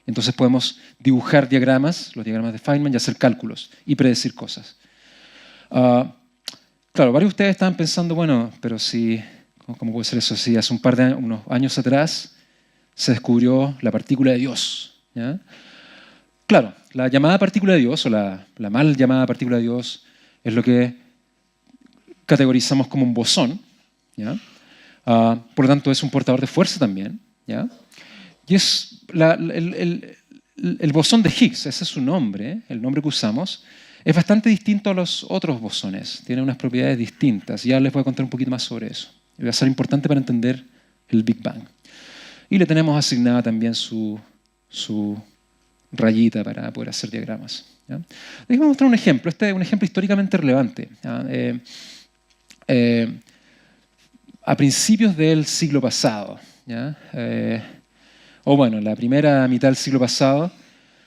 S1: Entonces podemos dibujar diagramas, los diagramas de Feynman, y hacer cálculos y predecir cosas. Claro, varios de ustedes estaban pensando, bueno, pero si... ¿Cómo puede ser eso? Si hace unos años atrás se descubrió la partícula de Dios, ¿ya? Claro, la llamada partícula de Dios, o la mal llamada partícula de Dios, es lo que categorizamos como un bosón, ¿ya? Por lo tanto, es un portador de fuerza también, ¿ya? Y el bosón de Higgs, ese es su nombre, el nombre que usamos, es bastante distinto a los otros bosones. Tiene unas propiedades distintas. Ya les voy a contar un poquito más sobre eso. Y va a ser importante para entender el Big Bang. Y le tenemos asignada también su rayita para poder hacer diagramas. ¿Ya? Déjenme mostrar un ejemplo. Este es un ejemplo históricamente relevante. A principios del siglo pasado, ¿ya? O bueno, la primera mitad del siglo pasado,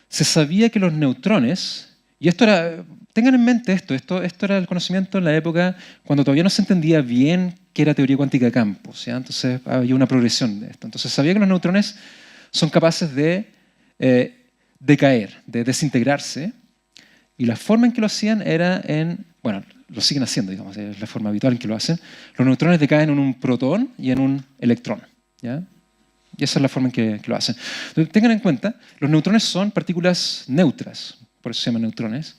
S1: se sabía que los neutrones, y esto era, tengan en mente esto era el conocimiento en la época cuando todavía no se entendía bien qué era teoría cuántica de campos, ¿ya? Entonces había una progresión de esto. Entonces sabía que los neutrones son capaces de decaer, de desintegrarse, y la forma en que lo hacían era bueno, lo siguen haciendo, digamos, es la forma habitual en que lo hacen. Los neutrones decaen en un protón y en un electrón, ¿ya? Y esa es la forma en que lo hacen. Entonces, tengan en cuenta, los neutrones son partículas neutras, por eso se llaman neutrones,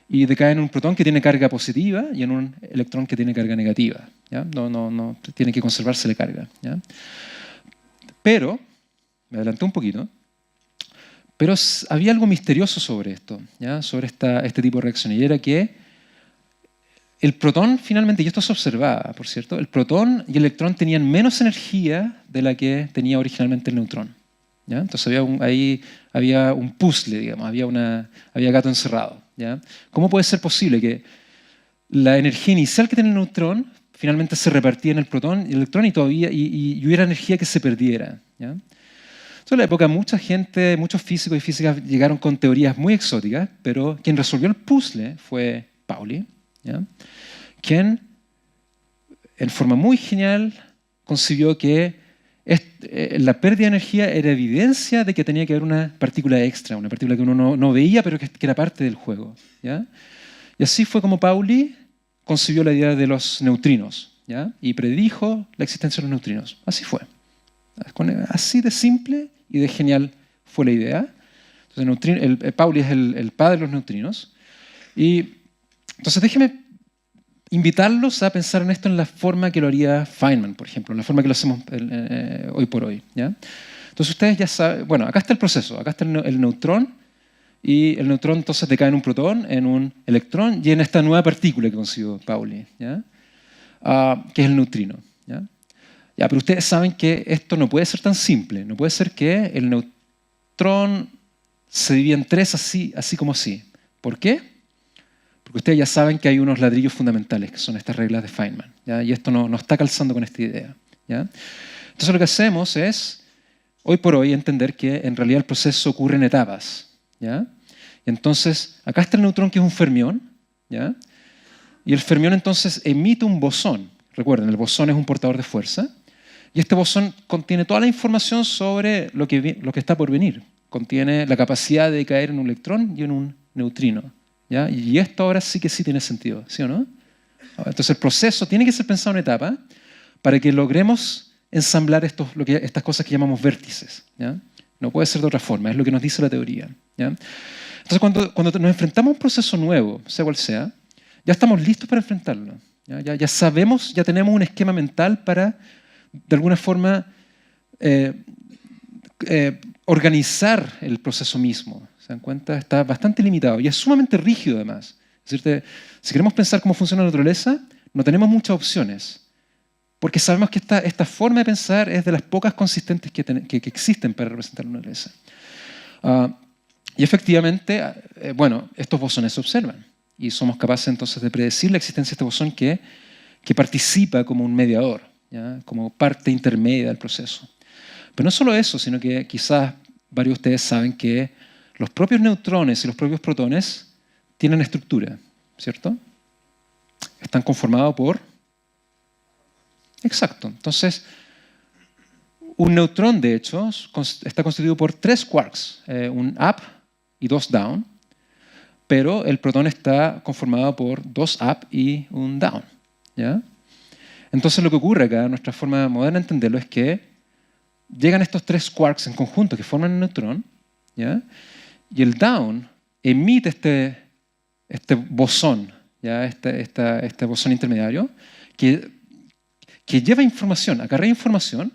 S1: y decaen en un protón que tiene carga positiva y en un electrón que tiene carga negativa, ¿ya? No tiene que conservársele carga, ¿ya? Pero, me adelanté un poquito, pero había algo misterioso sobre esto, ¿ya? Sobre este tipo de reacción, y era que el protón finalmente, y esto se observaba, por cierto, el protón y el electrón tenían menos energía de la que tenía originalmente el neutrón, ¿ya? Entonces ahí había un puzzle, digamos, había gato encerrado, ¿ya? ¿Cómo puede ser posible que la energía inicial que tenía el neutrón finalmente se repartía en el protón y el electrón y hubiera energía que se perdiera, ¿ya? Entonces, en la época, mucha gente, muchos físicos y físicas llegaron con teorías muy exóticas, pero quien resolvió el puzzle fue Pauli, ¿ya? Quien, en forma muy genial, concibió que la pérdida de energía era evidencia de que tenía que haber una partícula extra, una partícula que uno no veía, pero que era parte del juego, ¿ya? Y así fue como Pauli concibió la idea de los neutrinos, ¿ya? Y predijo la existencia de los neutrinos. Así fue. Así de simple y de genial fue la idea. Entonces, Pauli es el padre de los neutrinos. Y entonces déjenme invitarlos a pensar en esto en la forma que lo haría Feynman, por ejemplo, en la forma que lo hacemos hoy por hoy, ¿ya? Entonces ustedes ya saben, bueno, acá está el proceso, acá está el neutrón, y el neutrón entonces decae en un protón, en un electrón y en esta nueva partícula que consiguió Pauli, ¿ya? Que es el neutrino, ¿ya? Ya, pero ustedes saben que esto no puede ser tan simple, no puede ser que el neutrón se divida en tres así como así. ¿Por qué? Porque ustedes ya saben que hay unos ladrillos fundamentales, que son estas reglas de Feynman, ¿ya? Y esto no está calzando con esta idea, ¿ya? Entonces lo que hacemos es, hoy por hoy, entender que en realidad el proceso ocurre en etapas, ¿ya? Y entonces, acá está el neutrón que es un fermión, ¿ya? Y el fermión entonces emite un bosón. Recuerden, el bosón es un portador de fuerza, y este bosón contiene toda la información sobre lo que está por venir. Contiene la capacidad de caer en un electrón y en un neutrino, ¿ya? Y esto ahora sí que sí tiene sentido, ¿sí o no? Entonces el proceso tiene que ser pensado en etapa para que logremos ensamblar estas cosas que llamamos vértices, ¿ya? No puede ser de otra forma, es lo que nos dice la teoría, ¿ya? Entonces cuando nos enfrentamos a un proceso nuevo, sea cual sea, ya estamos listos para enfrentarlo, ¿ya? Ya sabemos, ya tenemos un esquema mental para, de alguna forma, organizar el proceso mismo. ¿Se dan cuenta? Está bastante limitado y es sumamente rígido además. Es decir, si queremos pensar cómo funciona la naturaleza, no tenemos muchas opciones, porque sabemos que esta forma de pensar es de las pocas consistentes que existen para representar la naturaleza. Y efectivamente, bueno, estos bosones se observan y somos capaces entonces de predecir la existencia de este bosón que participa como un mediador, ¿ya? Como parte intermedia del proceso. Pero no solo eso, sino que quizás varios de ustedes saben que los propios neutrones y los propios protones tienen estructura, ¿cierto? Están conformados por... Exacto. Entonces, un neutrón, de hecho, está constituido por 3 quarks, un up y 2 down, pero el protón está conformado por 2 up y un down, ¿ya? Entonces lo que ocurre acá, nuestra forma moderna de entenderlo, es que llegan estos 3 quarks en conjunto que forman el neutrón, ¿ya? Y el down emite este bosón, ¿ya? Este bosón intermediario que lleva información, acarrea información,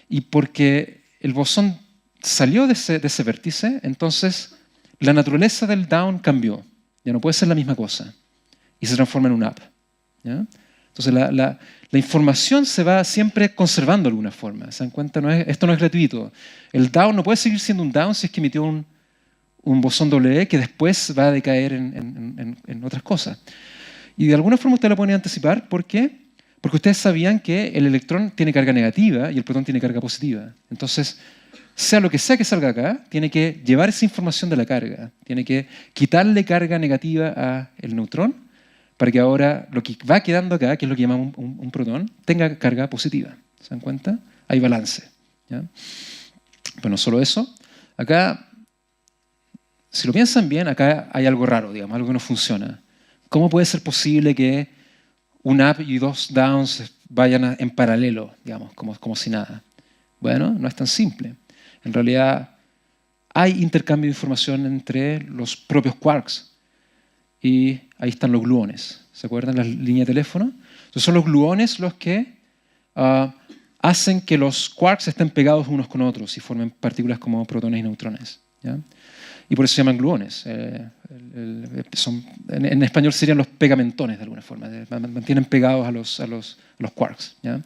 S1: y porque el bosón salió de ese vértice, entonces la naturaleza del down cambió. Ya no puede ser la misma cosa. Y se transforma en un up. ¿Ya? Entonces la información se va siempre conservando de alguna forma. ¿Se dan cuenta? Esto no es gratuito. El down no puede seguir siendo un down si es que emitió un bosón W que después va a decaer en otras cosas. Y de alguna forma usted lo pueden anticipar. ¿Por qué? Porque ustedes sabían que el electrón tiene carga negativa y el protón tiene carga positiva. Entonces, sea lo que sea que salga acá, tiene que llevar esa información de la carga. Tiene que quitarle carga negativa al neutrón para que ahora lo que va quedando acá, que es lo que llamamos un protón, tenga carga positiva. ¿Se dan cuenta? Hay balance. ¿Ya? Pero no solo eso. Acá, si lo piensan bien, acá hay algo raro, digamos, algo que no funciona. ¿Cómo puede ser posible que un up y dos downs vayan en paralelo, digamos, como si nada? Bueno, no es tan simple. En realidad, hay intercambio de información entre los propios quarks. Y ahí están los gluones. ¿Se acuerdan las líneas de teléfono? Entonces son los gluones los que hacen que los quarks estén pegados unos con otros y formen partículas como protones y neutrones. ¿Ya? Y por eso se llaman gluones. En español serían los pegamentones de alguna forma. Mantienen pegados a los quarks. ¿Ya?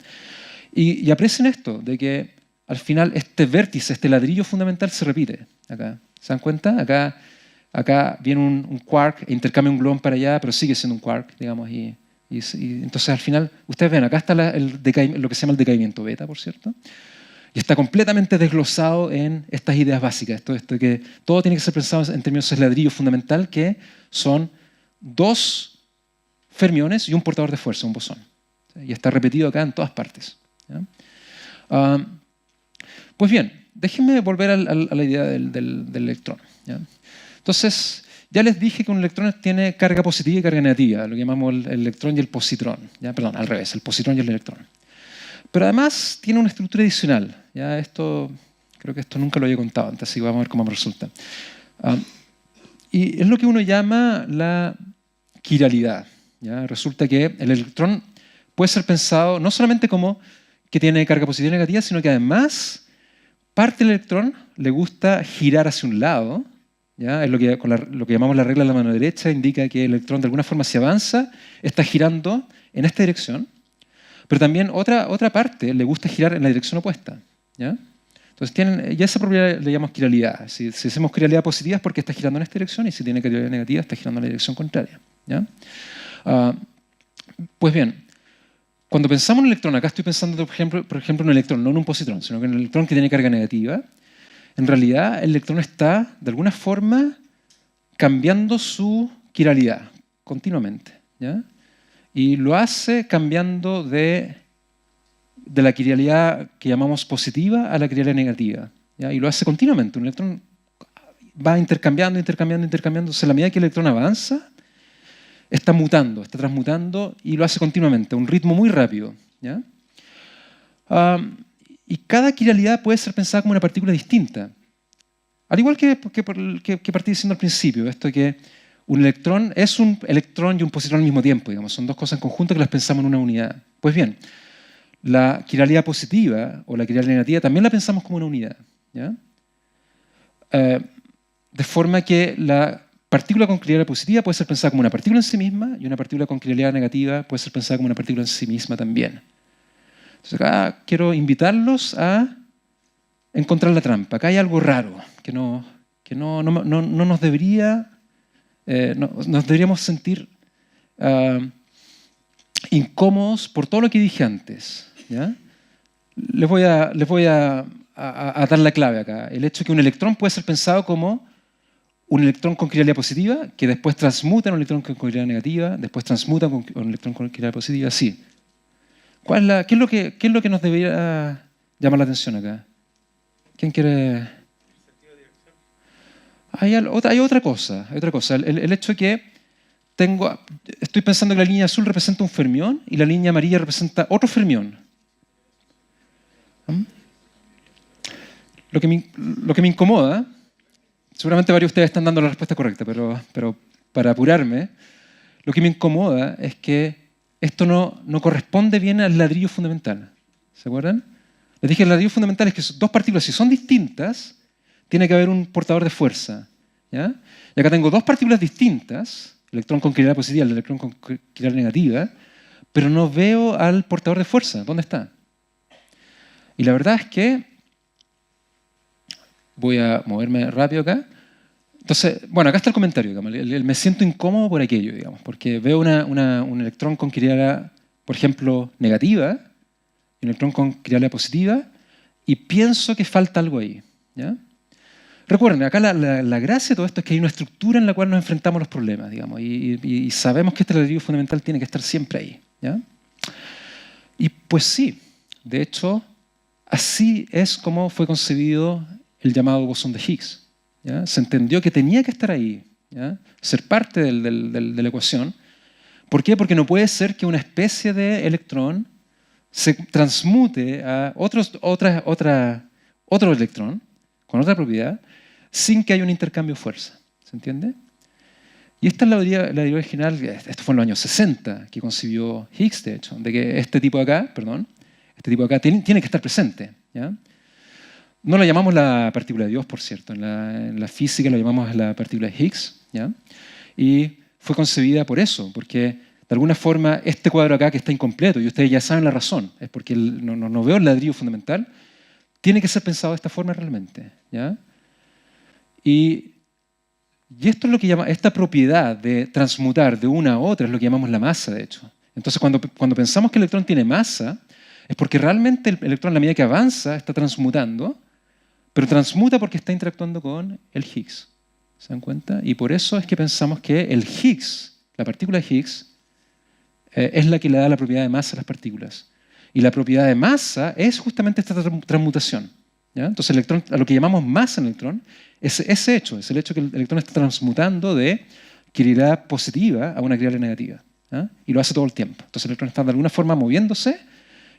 S1: Y aprecien esto, de que al final este vértice, este ladrillo fundamental se repite acá. ¿Se dan cuenta? Acá viene un quark e intercambia un gluón para allá, pero sigue siendo un quark, digamos. Y entonces al final, ustedes ven, acá está lo que se llama el decaimiento beta, por cierto. Y está completamente desglosado en estas ideas básicas. Esto que todo tiene que ser pensado en términos de ladrillo fundamental, que son dos fermiones y un portador de fuerza, un bosón. Y está repetido acá en todas partes. ¿Ya? Pues bien, déjenme volver a la idea del electrón. ¿Ya? Entonces, ya les dije que un electrón tiene carga positiva y carga negativa, lo que llamamos el electrón y el positrón. ¿Ya? Perdón, al revés, el positrón y el electrón. Pero además tiene una estructura adicional. ¿Ya? Creo que esto nunca lo había contado antes, así que vamos a ver cómo me resulta. Y es lo que uno llama la quiralidad. ¿Ya? Resulta que el electrón puede ser pensado no solamente como que tiene carga positiva y negativa, sino que además parte del electrón le gusta girar hacia un lado. ¿Ya? Es lo que llamamos la regla de la mano derecha, indica que el electrón de alguna forma si avanza, está girando en esta dirección. Pero también otra parte le gusta girar en la dirección opuesta. ¿Ya? Entonces, ya esa propiedad le llamamos quiralidad. Si hacemos quiralidad positiva es porque está girando en esta dirección y si tiene quiralidad negativa está girando en la dirección contraria. ¿Ya? Pues bien, cuando pensamos en un electrón, acá estoy pensando, por ejemplo, en un electrón, no en un positrón, sino que en un electrón que tiene carga negativa, en realidad el electrón está, de alguna forma, cambiando su quiralidad continuamente. ¿Ya? Y lo hace cambiando de la quiralidad que llamamos positiva a la quiralidad negativa. ¿Ya? Y lo hace continuamente. Un electrón va intercambiando. Entonces, a la medida que el electrón avanza, está mutando, está transmutando y lo hace continuamente, a un ritmo muy rápido. ¿Ya? Y cada quiralidad puede ser pensada como una partícula distinta. Al igual que partí diciendo al principio, esto que un electrón es un electrón y un positrón al mismo tiempo, digamos. Son dos cosas en conjunto que las pensamos en una unidad. Pues bien, la quiralidad positiva o la quiralidad negativa también la pensamos como una unidad. ¿Ya? De forma que la partícula con quiralidad positiva puede ser pensada como una partícula en sí misma y una partícula con quiralidad negativa puede ser pensada como una partícula en sí misma también. Entonces acá quiero invitarlos a encontrar la trampa. Acá hay algo raro que no nos debería... nos deberíamos sentir incómodos por todo lo que dije antes. ¿Ya? Les voy a dar la clave acá. El hecho de que un electrón puede ser pensado como un electrón con quiralidad positiva, que después transmuta en un electrón con quiralidad negativa, después transmuta en un electrón con quiralidad positiva, sí. ¿Qué es lo que nos debería llamar la atención acá? ¿Quién quiere...? Hay otra cosa. El hecho de que estoy pensando que la línea azul representa un fermión y la línea amarilla representa otro fermión. Lo que me incomoda, seguramente varios de ustedes están dando la respuesta correcta, pero para apurarme, lo que me incomoda es que esto no corresponde bien al ladrillo fundamental. ¿Se acuerdan? Les dije que el ladrillo fundamental es que dos partículas, si son distintas, tiene que haber un portador de fuerza. ¿Ya? Y acá tengo dos partículas distintas, el electrón con quiralidad positiva y el electrón con quiralidad negativa, pero no veo al portador de fuerza. ¿Dónde está? Y la verdad es que voy a moverme rápido acá. Entonces, bueno, acá está el comentario, digamos. Me siento incómodo por aquello, digamos, porque veo un electrón con quiralidad, por ejemplo, negativa, y un electrón con quiralidad positiva, y pienso que falta algo ahí. ¿Ya? Recuerden, acá la gracia de todo esto es que hay una estructura en la cual nos enfrentamos a los problemas, digamos, y sabemos que este ladrillo fundamental tiene que estar siempre ahí. ¿Ya? Y pues sí, de hecho, así es como fue concebido el llamado bosón de Higgs. ¿Ya? Se entendió que tenía que estar ahí, ¿ya? Ser parte de la ecuación. ¿Por qué? Porque no puede ser que una especie de electrón se transmute a otro electrón con otra propiedad sin que haya un intercambio de fuerza. ¿Se entiende? Y esta es la idea original, esto fue en los años 60 que concibió Higgs, de hecho, de que este tipo de acá tiene que estar presente. ¿Ya? No la llamamos la partícula de Dios, por cierto. En la física lo llamamos la partícula de Higgs. ¿Ya? Y fue concebida por eso, porque de alguna forma este cuadro acá que está incompleto, y ustedes ya saben la razón, es porque no veo el ladrillo fundamental, tiene que ser pensado de esta forma realmente. ¿Ya? Y esto es lo que llama, esta propiedad de transmutar de una a otra es lo que llamamos la masa, de hecho. Entonces, cuando pensamos que el electrón tiene masa, es porque realmente el electrón, a la medida que avanza, está transmutando, pero transmuta porque está interactuando con el Higgs. ¿Se dan cuenta? Y por eso es que pensamos que el Higgs, la partícula de Higgs, es la que le da la propiedad de masa a las partículas. Y la propiedad de masa es justamente esta transmutación. ¿Ya? Entonces, el electrón, a lo que llamamos masa en el electrón, es ese hecho, es el hecho que el electrón está transmutando de quiralidad positiva a una quiralidad negativa. ¿Ya? Y lo hace todo el tiempo. Entonces, el electrón está de alguna forma moviéndose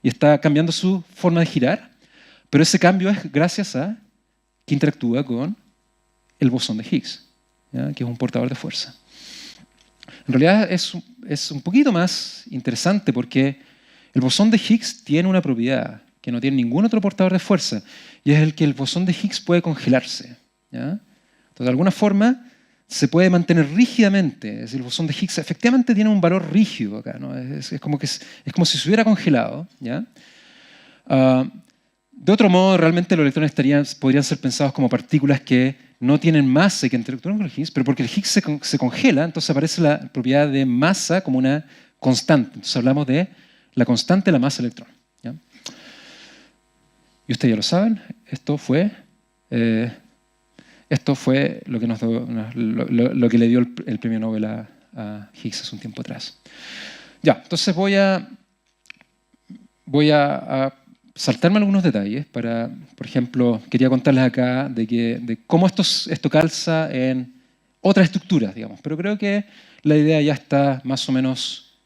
S1: y está cambiando su forma de girar, pero ese cambio es gracias a que interactúa con el bosón de Higgs, ¿ya? Que es un portador de fuerza. En realidad es un poquito más interesante porque el bosón de Higgs tiene una propiedad que no tiene ningún otro portador de fuerza, y es el que el bosón de Higgs puede congelarse. ¿Ya? Entonces, de alguna forma, se puede mantener rígidamente. Es decir, el bosón de Higgs efectivamente tiene un valor rígido acá, ¿no? Es como si se hubiera congelado. ¿Ya? De otro modo, realmente los electrones podrían ser pensados como partículas que no tienen masa y que interactúan con el Higgs, pero porque el Higgs se congela, entonces aparece la propiedad de masa como una constante. Entonces hablamos de la constante de la masa del electrón. ¿Ya? Y ustedes ya lo saben, esto fue lo que, lo que le dio el premio Nobel a Higgs hace un tiempo atrás. Ya, entonces voy a saltarme algunos detalles para, por ejemplo, quería contarles acá de cómo esto calza en otras estructuras, digamos. Pero creo que la idea ya está más o menos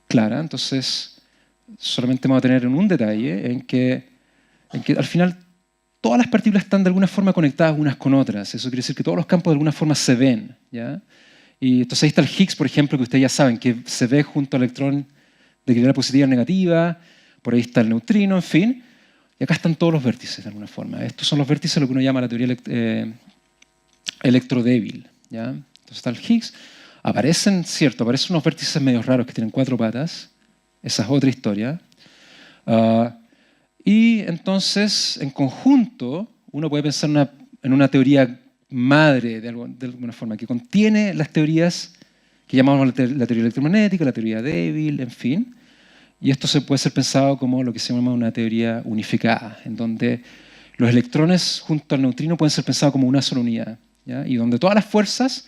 S1: clara. Entonces, solamente me voy a tener en un detalle en que al final todas las partículas están de alguna forma conectadas unas con otras. Eso quiere decir que todos los campos de alguna forma se ven. ¿Ya? Y entonces ahí está el Higgs, por ejemplo, que ustedes ya saben, que se ve junto al electrón de quiralidad positiva o negativa. Por ahí está el neutrino, en fin. Y acá están todos los vértices, de alguna forma. Estos son los vértices de lo que uno llama la teoría electrodébil. ¿Ya? Entonces está el Higgs. Aparecen unos vértices medio raros que tienen 4 patas. Esa es otra historia. Y entonces, en conjunto, uno puede pensar en una teoría madre, de alguna forma, que contiene las teorías que llamamos la teoría electromagnética, la teoría débil, en fin. Y esto puede ser pensado como lo que se llama una teoría unificada, en donde los electrones junto al neutrino pueden ser pensados como una sola unidad. ¿Ya? Y donde todas las fuerzas,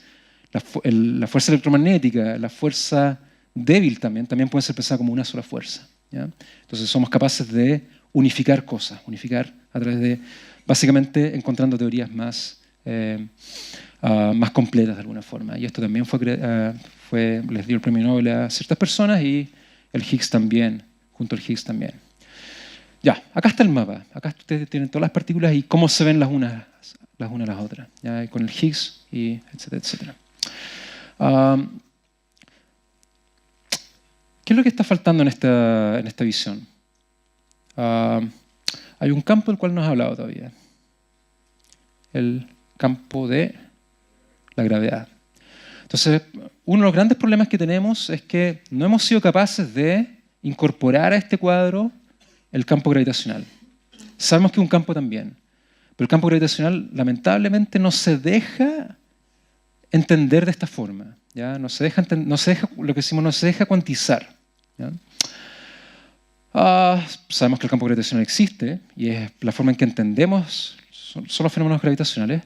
S1: la fuerza electromagnética, la fuerza débil también pueden ser pensadas como una sola fuerza. ¿Ya? Entonces somos capaces de unificar cosas, unificar a través de, básicamente, encontrando teorías más completas de alguna forma. Y esto también les dio el premio Nobel a ciertas personas y el Higgs también, junto al Higgs también. Ya, acá está el mapa. Acá ustedes tienen todas las partículas y cómo se ven las unas a las otras. ¿Ya? Con el Higgs, y etcétera, etcétera. ¿Qué es lo que está faltando en esta visión? Hay un campo del cual no has hablado todavía. el campo de la gravedad. Entonces, uno de los grandes problemas que tenemos es que no hemos sido capaces de incorporar a este cuadro el campo gravitacional. Sabemos que es un campo también, pero el campo gravitacional lamentablemente no se deja entender de esta forma, ¿ya? No se deja, lo que decimos, no se deja cuantizar, ¿ya? Sabemos que el campo gravitacional existe y es la forma en que entendemos son los fenómenos gravitacionales,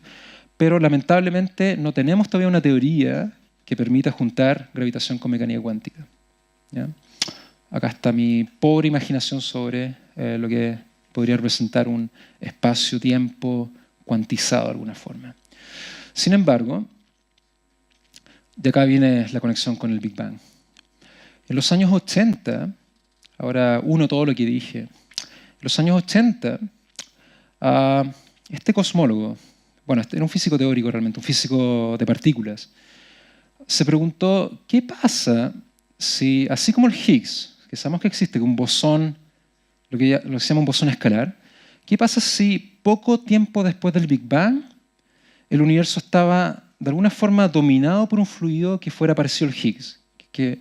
S1: pero lamentablemente no tenemos todavía una teoría que permita juntar gravitación con mecánica cuántica, ¿ya? Acá está mi pobre imaginación sobre lo que podría representar un espacio-tiempo cuantizado de alguna forma. Sin embargo, de acá viene la conexión con el Big Bang. En los años 80, ahora uno todo lo que dije, en los años 80, este cosmólogo, bueno, era un físico teórico realmente, un físico de partículas, se preguntó, ¿qué pasa si, así como el Higgs, que sabemos que existe, que un bosón, lo que se llama un bosón escalar, ¿qué pasa si poco tiempo después del Big Bang el universo estaba de alguna forma dominado por un fluido que fuera parecido al Higgs? Y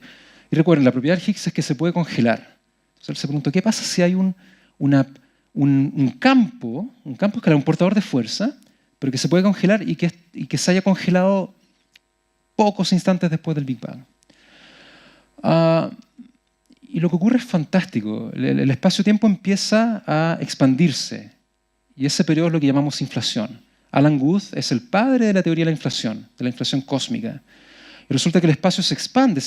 S1: recuerden, la propiedad del Higgs es que se puede congelar. Entonces él se preguntó, ¿qué pasa si hay un campo escalar, un portador de fuerza, pero que se puede congelar y que se haya congelado pocos instantes después del Big Bang? Y lo que ocurre es fantástico. El espacio-tiempo empieza a expandirse. Y ese periodo es lo que llamamos inflación. Alan Guth es el padre de la teoría de la inflación cósmica. Y resulta que el espacio se expande,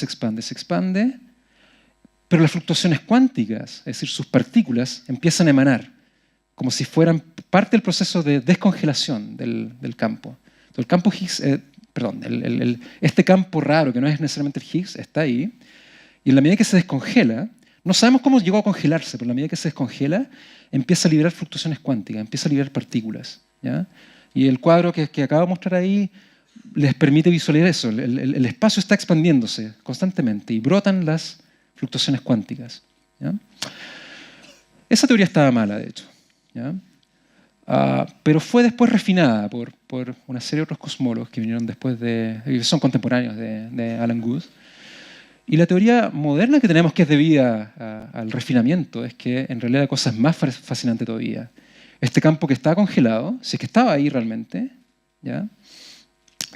S1: pero las fluctuaciones cuánticas, es decir, sus partículas, empiezan a emanar, como si fueran parte del proceso de descongelación del campo. Entonces, el campo Higgs, este campo raro, que no es necesariamente el Higgs, está ahí, y en la medida que se descongela, no sabemos cómo llegó a congelarse, pero en la medida que se descongela, empieza a liberar fluctuaciones cuánticas, empieza a liberar partículas, ¿ya? Y el cuadro que acabo de mostrar ahí les permite visualizar eso. El espacio está expandiéndose constantemente y brotan las fluctuaciones cuánticas, ¿ya? Esa teoría estaba mala, de hecho, ¿ya? Pero fue después refinada por una serie de otros cosmólogos que vinieron después que son contemporáneos de Alan Guth. Y la teoría moderna que tenemos, que es debida al refinamiento, es que en realidad la cosa es más fascinante todavía. Este campo que está congelado, si es que estaba ahí realmente, ¿ya?,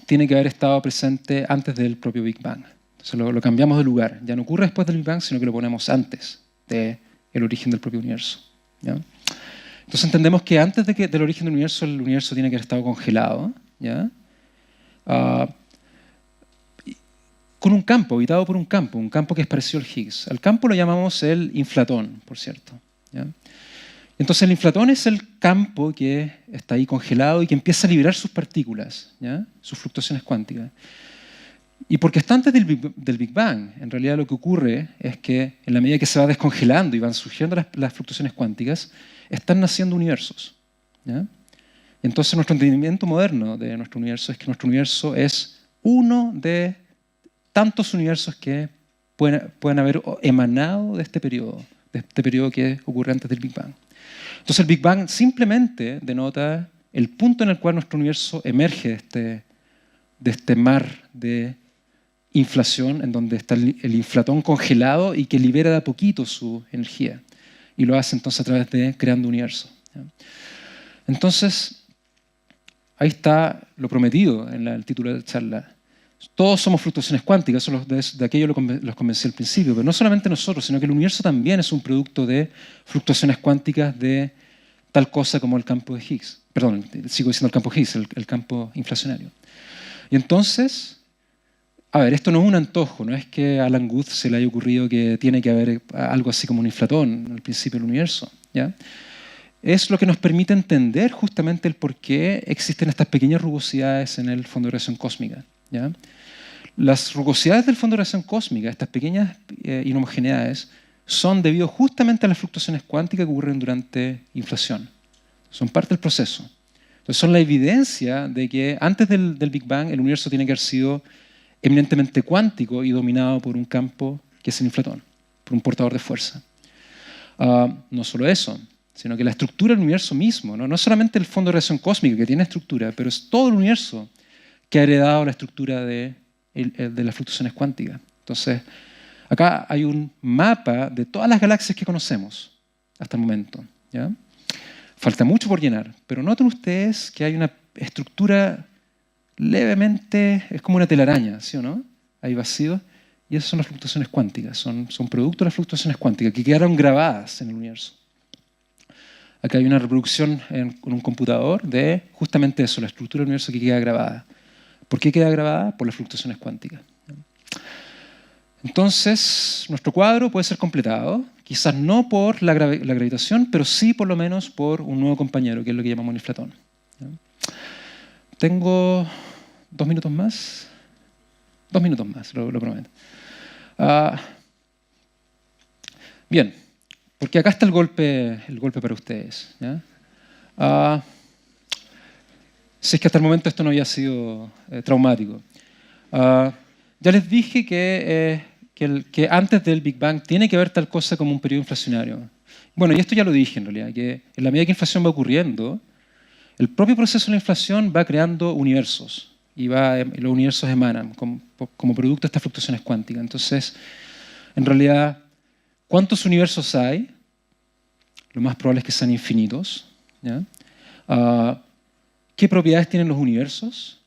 S1: tiene que haber estado presente antes del propio Big Bang. Entonces lo cambiamos de lugar. Ya no ocurre después del Big Bang, sino que lo ponemos antes del origen del propio universo, ¿ya? Entonces entendemos que antes del origen del universo, el universo tiene que haber estado congelado, ¿ya? Con un campo, habitado por un campo que es parecido al Higgs. Al campo lo llamamos el inflatón, por cierto, ¿ya? Entonces el inflatón es el campo que está ahí congelado y que empieza a liberar sus partículas, ¿ya?, sus fluctuaciones cuánticas. Y porque está antes del Big Bang, en realidad lo que ocurre es que en la medida que se va descongelando y van surgiendo las fluctuaciones cuánticas, están naciendo universos, ¿ya? Entonces nuestro entendimiento moderno de nuestro universo es que nuestro universo es uno de tantos universos que pueden haber emanado de este periodo que ocurre antes del Big Bang. Entonces el Big Bang simplemente denota el punto en el cual nuestro universo emerge de este mar de inflación, en donde está el inflatón congelado y que libera de a poquito su energía. Y lo hace entonces a través de creando universo, ¿ya? Entonces, ahí está lo prometido en el título de la charla. Todos somos fluctuaciones cuánticas, eso de aquello los convencí al principio, pero no solamente nosotros, sino que el universo también es un producto de fluctuaciones cuánticas de tal cosa como el campo de Higgs. Perdón, sigo diciendo el campo Higgs, el campo inflacionario. Y entonces, a ver, esto no es un antojo, no es que a Alan Guth se le haya ocurrido que tiene que haber algo así como un inflatón al principio del universo, ¿ya? Es lo que nos permite entender justamente el por qué existen estas pequeñas rugosidades en el fondo de radiación cósmica, ¿ya? Las rugosidades del fondo de radiación cósmica, estas pequeñas inhomogeneidades, son debido justamente a las fluctuaciones cuánticas que ocurren durante inflación. Son parte del proceso. Entonces son la evidencia de que antes del Big Bang el universo tiene que haber sido eminentemente cuántico y dominado por un campo que es el inflatón, por un portador de fuerza. No solo eso, sino que la estructura del universo mismo, no es solamente el fondo de radiación cósmica que tiene estructura, pero es todo el universo que ha heredado la estructura de las fluctuaciones cuánticas. Entonces, acá hay un mapa de todas las galaxias que conocemos hasta el momento, ¿ya? Falta mucho por llenar, pero noten ustedes que hay una estructura levemente, es como una telaraña, ¿sí o no? Hay vacío, y esas son las fluctuaciones cuánticas, son producto de las fluctuaciones cuánticas que quedaron grabadas en el universo. Acá hay una reproducción con un computador de justamente eso, la estructura del universo que queda grabada. ¿Por qué queda grabada? Por las fluctuaciones cuánticas. Entonces, nuestro cuadro puede ser completado, quizás no por la gravitación, pero sí por lo menos por un nuevo compañero, que es lo que llamamos inflatón. Tengo 2 minutos más. 2 minutos más, lo prometo. Bien, porque acá está el golpe para ustedes, ¿ya? Si es que hasta el momento esto no había sido traumático. Ya les dije que antes del Big Bang tiene que haber tal cosa como un periodo inflacionario. Bueno, y esto ya lo dije en realidad, que en la medida que la inflación va ocurriendo, el propio proceso de la inflación va creando universos y los universos emanan como producto de estas fluctuaciones cuánticas. Entonces, en realidad, ¿cuántos universos hay? Lo más probable es que sean infinitos, ¿ya? ¿Qué propiedades tienen los universos?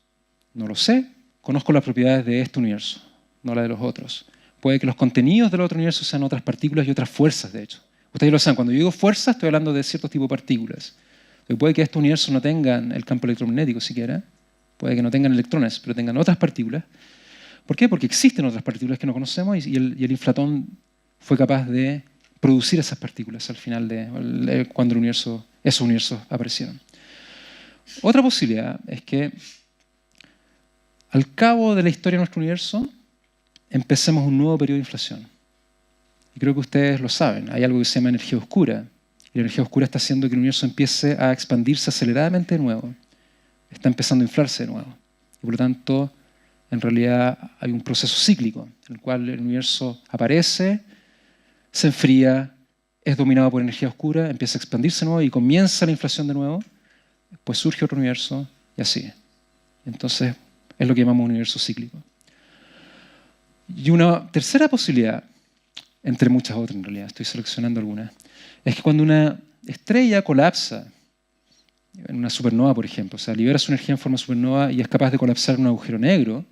S1: No lo sé. Conozco las propiedades de este universo, no las de los otros. Puede que los contenidos del otro universo sean otras partículas y otras fuerzas, de hecho. Ustedes lo saben, cuando yo digo fuerza, estoy hablando de ciertos tipos de partículas. Pero puede que este universo no tengan el campo electromagnético siquiera, puede que no tengan electrones, pero tengan otras partículas. ¿Por qué? Porque existen otras partículas que no conocemos y el inflatón fue capaz de producir esas partículas al final cuando esos universos aparecieron. Otra posibilidad es que al cabo de la historia de nuestro universo empecemos un nuevo periodo de inflación. Y creo que ustedes lo saben, hay algo que se llama energía oscura. Y la energía oscura está haciendo que el universo empiece a expandirse aceleradamente de nuevo. Está empezando a inflarse de nuevo. Y por lo tanto, en realidad hay un proceso cíclico en el cual el universo aparece, se enfría, es dominado por energía oscura, empieza a expandirse de nuevo y comienza la inflación de nuevo. Después surge otro universo y así. Entonces, es lo que llamamos un universo cíclico. Y una tercera posibilidad, entre muchas otras en realidad, estoy seleccionando algunas, es que cuando una estrella colapsa, en una supernova, por ejemplo, o sea, libera su energía en forma supernova y es capaz de colapsar en un agujero negro,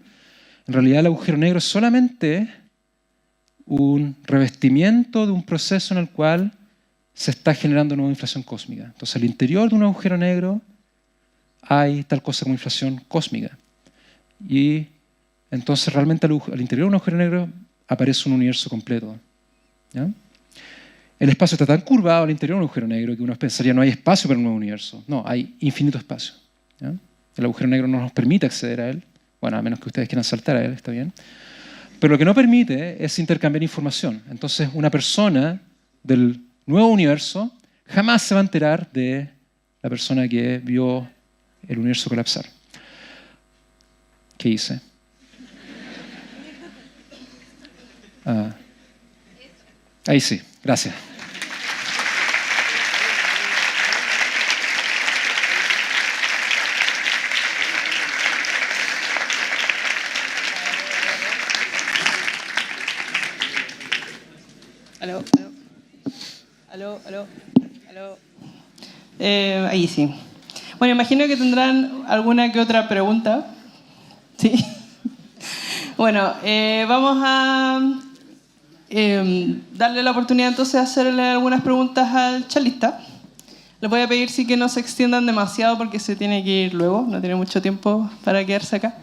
S1: en realidad el agujero negro es solamente un revestimiento de un proceso en el cual se está generando nueva inflación cósmica. Entonces, al interior de un agujero negro hay tal cosa como inflación cósmica. Y entonces realmente al interior de un agujero negro aparece un universo completo, ¿ya? El espacio está tan curvado al interior de un agujero negro que uno pensaría no hay espacio para un nuevo universo. No, hay infinito espacio, ¿ya? El agujero negro no nos permite acceder a él, bueno, a menos que ustedes quieran saltar a él, está bien. Pero lo que no permite es intercambiar información. Entonces, una persona del nuevo universo jamás se va a enterar de la persona que vio el universo colapsar. ¿Qué hice? Ahí sí, gracias.
S2: Aló, aló, aló, aló. Ahí sí. Bueno, imagino que tendrán alguna que otra pregunta. ¿Sí? Bueno, vamos a darle la oportunidad entonces de hacerle algunas preguntas al charlista. Les voy a pedir sí que no se extiendan demasiado porque se tiene que ir luego, no tiene mucho tiempo para quedarse acá.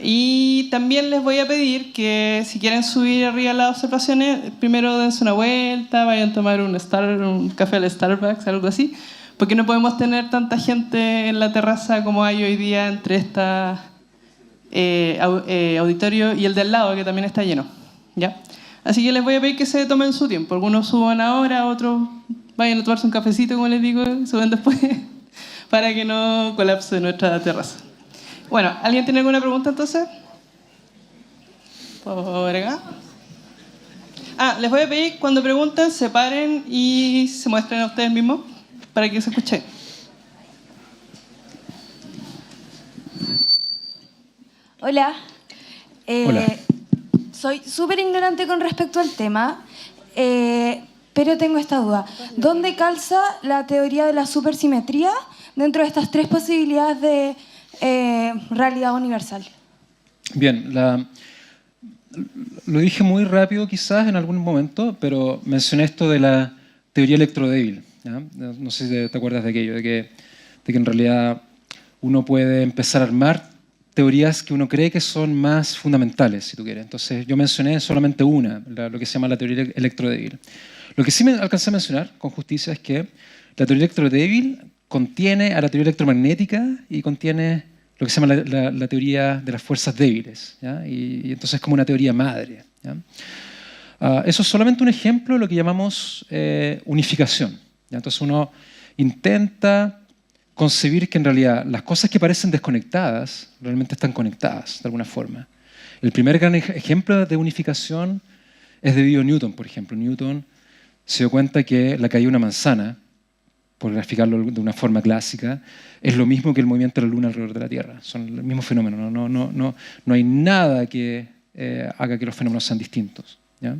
S2: Y también les voy a pedir que si quieren subir arriba las observaciones, primero dense una vuelta, vayan a tomar un café al Starbucks, algo así, porque no podemos tener tanta gente en la terraza como hay hoy día entre esta auditorio y el de al lado, que también está lleno, ¿ya? Así que les voy a pedir que se tomen su tiempo. Algunos suban ahora, otros vayan a tomarse un cafecito, como les digo, y suben después, para que no colapse nuestra terraza. Bueno, ¿alguien tiene alguna pregunta entonces? Por acá. Les voy a pedir, cuando pregunten, se paren y se muestren a ustedes mismos. para que se escuche.
S3: Hola.
S1: Hola.
S3: Soy súper ignorante con respecto al tema, pero tengo esta duda. ¿Dónde calza la teoría de la supersimetría dentro de estas tres posibilidades de realidad universal?
S1: Bien, lo dije muy rápido quizás en algún momento, pero mencioné esto de la teoría electrodébil. ¿Ya? No sé si te acuerdas de aquello, de que en realidad uno puede empezar a armar teorías que uno cree que son más fundamentales, si tú quieres. Entonces yo mencioné solamente una, lo que se llama la teoría electrodébil. Lo que sí me alcancé a mencionar con justicia es que la teoría electrodébil contiene a la teoría electromagnética y contiene lo que se llama la teoría de las fuerzas débiles, ¿ya? Y entonces es como una teoría madre, ¿ya? Eso es solamente un ejemplo de lo que llamamos unificación, ¿ya? Entonces uno intenta concebir que en realidad las cosas que parecen desconectadas realmente están conectadas de alguna forma. El primer gran ejemplo de unificación es debido a Newton, por ejemplo. Newton se dio cuenta que la caída de una manzana, por graficarlo de una forma clásica, es lo mismo que el movimiento de la Luna alrededor de la Tierra. Son el mismo fenómeno. No hay nada que haga que los fenómenos sean distintos, ¿ya?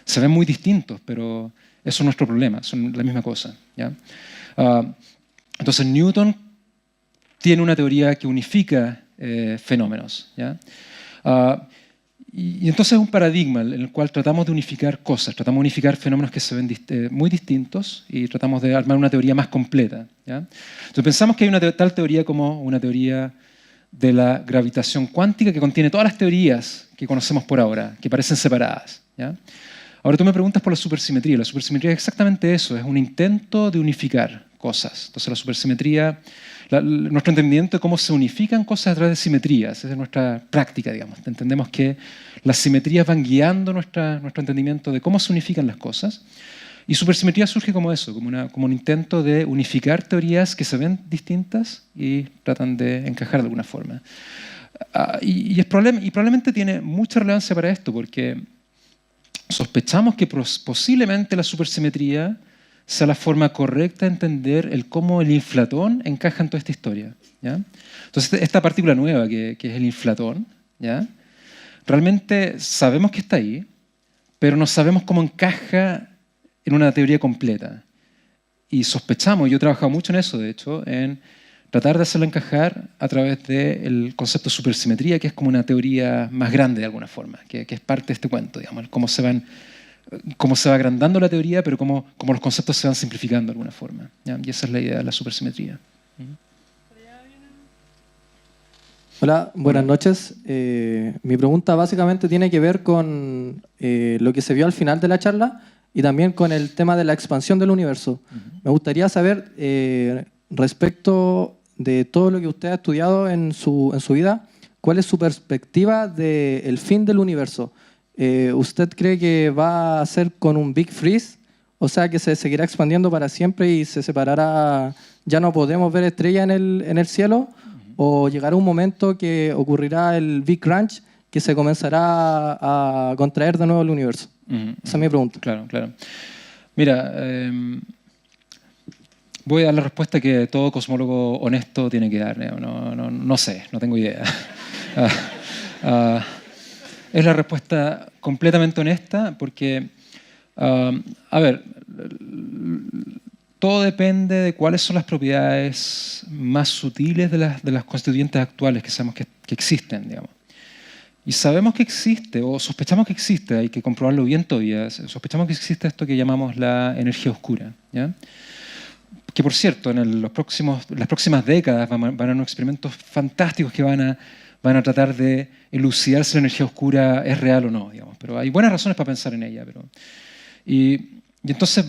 S1: Se ven muy distintos, pero eso es nuestro problema, son la misma cosa, ¿ya? Entonces Newton tiene una teoría que unifica fenómenos, ¿ya? Y entonces es un paradigma en el cual tratamos de unificar cosas, tratamos de unificar fenómenos que se ven muy distintos y tratamos de armar una teoría más completa, ¿ya? Entonces pensamos que hay una tal teoría como una teoría de la gravitación cuántica que contiene todas las teorías que conocemos por ahora, que parecen separadas, ¿ya? Ahora tú me preguntas por la supersimetría. La supersimetría es exactamente eso, es un intento de unificar cosas. Entonces la supersimetría, nuestro entendimiento de cómo se unifican cosas a través de simetrías, esa es nuestra práctica, digamos. Entendemos que las simetrías van guiando nuestro entendimiento de cómo se unifican las cosas. Y supersimetría surge como eso, como un intento de unificar teorías que se ven distintas y tratan de encajar de alguna forma. Y probablemente tiene mucha relevancia para esto, porque sospechamos que posiblemente la supersimetría sea la forma correcta de entender cómo el inflatón encaja en toda esta historia, ¿ya? Entonces, esta partícula nueva que es el inflatón, ¿ya? Realmente sabemos que está ahí, pero no sabemos cómo encaja en una teoría completa. Y sospechamos, yo he trabajado mucho en eso, de hecho, en tratar de hacerlo encajar a través del concepto de supersimetría, que es como una teoría más grande de alguna forma, que es parte de este cuento, digamos, cómo se va agrandando la teoría, pero cómo los conceptos se van simplificando de alguna forma, ¿ya? Y esa es la idea de la supersimetría.
S4: Hola, buenas noches. Mi pregunta básicamente tiene que ver con lo que se vio al final de la charla y también con el tema de la expansión del universo. Me gustaría saber, respecto de todo lo que usted ha estudiado en su vida, ¿cuál es su perspectiva del fin del universo? ¿Usted cree que va a ser con un Big Freeze? O sea, que se seguirá expandiendo para siempre y se separará, ya no podemos ver estrellas en el cielo, o llegará un momento que ocurrirá el Big Crunch, que se comenzará a contraer de nuevo el universo. Esa es mi pregunta.
S1: Claro, claro. Mira, voy a dar la respuesta que todo cosmólogo honesto tiene que dar. No sé, no tengo idea. Es la respuesta completamente honesta porque, a ver, todo depende de cuáles son las propiedades más sutiles de las constituyentes actuales que sabemos que existen, digamos. Y sabemos que existe, o sospechamos que existe, hay que comprobarlo bien todavía, sospechamos que existe esto que llamamos la energía oscura, ¿ya? Que, por cierto, en las próximas décadas van a haber unos experimentos fantásticos que van a tratar de elucidar si la energía oscura es real o no, digamos. Pero hay buenas razones para pensar en ella. Y entonces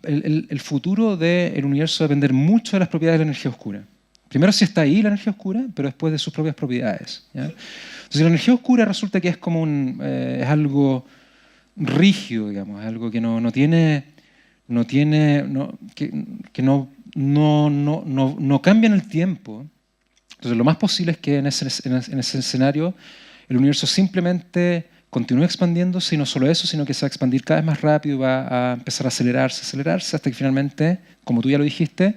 S1: el futuro del universo va a depender mucho de las propiedades de la energía oscura. Primero si está ahí la energía oscura, pero después de sus propias propiedades, ¿ya? Entonces la energía oscura resulta que es como es algo rígido, digamos, es algo que no cambia en el tiempo. Entonces lo más posible es que en ese escenario el universo simplemente continúe expandiéndose y no solo eso, sino que se va a expandir cada vez más rápido, va a empezar a acelerarse, hasta que finalmente, como tú ya lo dijiste,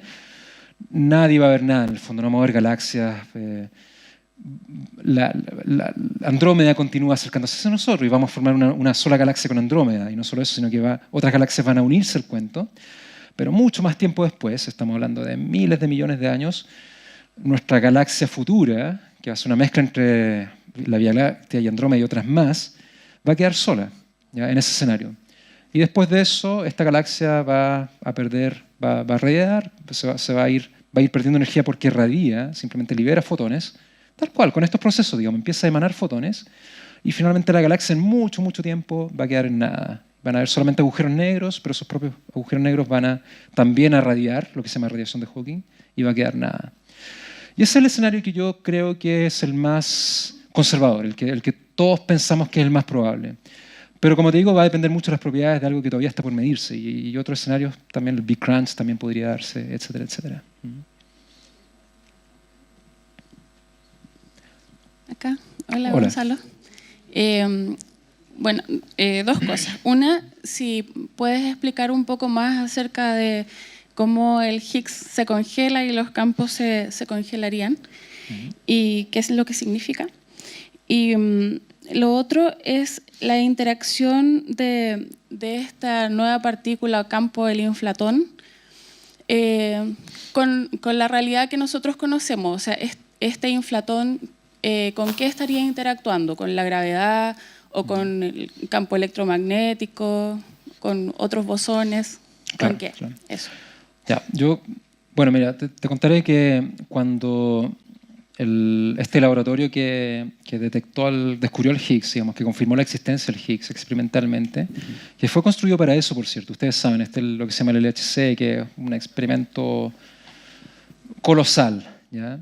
S1: nadie va a ver nada en el fondo, no va a haber galaxias. La Andrómeda continúa acercándose a nosotros y vamos a formar una sola galaxia con Andrómeda. Y no solo eso, sino que otras galaxias van a unirse al cuento. Pero mucho más tiempo después, estamos hablando de miles de millones de años, nuestra galaxia futura, que va a ser una mezcla entre la Vía Láctea y Andrómeda y otras más, va a quedar sola, ¿ya? En ese escenario. Y después de eso, esta galaxia va a perder, va a radiar, va a ir perdiendo energía porque radia, simplemente libera fotones. Tal cual, con estos procesos, digamos, empieza a emanar fotones y finalmente la galaxia en mucho, mucho tiempo va a quedar en nada. Van a haber solamente agujeros negros, pero esos propios agujeros negros van también a radiar, lo que se llama radiación de Hawking, y va a quedar nada. Y ese es el escenario que yo creo que es el más conservador, el que todos pensamos que es el más probable. Pero como te digo, va a depender mucho de las propiedades de algo que todavía está por medirse. Y otros escenarios, también el Big Crunch también podría darse, etcétera, etcétera.
S5: Acá. Hola.
S1: Hola.
S5: Gonzalo. Bueno, dos cosas. Una, si puedes explicar un poco más acerca de cómo el Higgs se congela y los campos se congelarían y qué es lo que significa. Y lo otro es la interacción de esta nueva partícula o campo, el inflatón, con la realidad que nosotros conocemos. O sea, este inflatón, ¿con qué estaría interactuando? ¿Con la gravedad o con el campo electromagnético? ¿Con otros bosones?
S1: Claro,
S5: ¿Con qué?
S1: claro.
S5: Eso.
S1: Ya, bueno, mira, te contaré que cuando este laboratorio que descubrió el Higgs, digamos, que confirmó la existencia del Higgs experimentalmente, que fue construido para eso, por cierto. Ustedes saben, lo que se llama el LHC, que es un experimento colosal, ¿ya?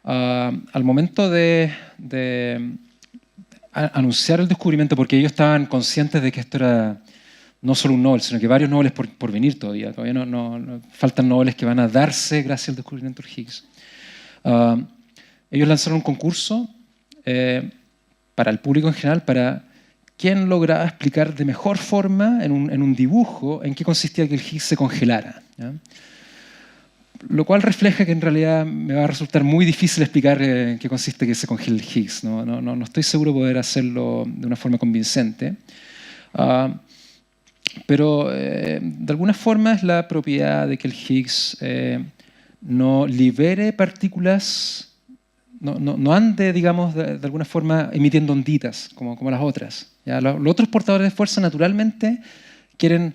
S1: Al momento de anunciar el descubrimiento, porque ellos estaban conscientes de que esto era no solo un Nobel, sino que varios Nobeles por venir todavía. Todavía no faltan Nobeles que van a darse gracias al descubrimiento del Higgs. Ellos lanzaron un concurso para el público en general, para quién lograba explicar de mejor forma, en un dibujo, en qué consistía que el Higgs se congelara, ¿ya? Lo cual refleja que en realidad me va a resultar muy difícil explicar en qué consiste que se congele el Higgs. No estoy seguro de poder hacerlo de una forma convincente. Pero de alguna forma es la propiedad de que el Higgs no libere partículas, no ande, digamos, de alguna forma emitiendo onditas como las otras, ¿ya? Los otros portadores de fuerza naturalmente quieren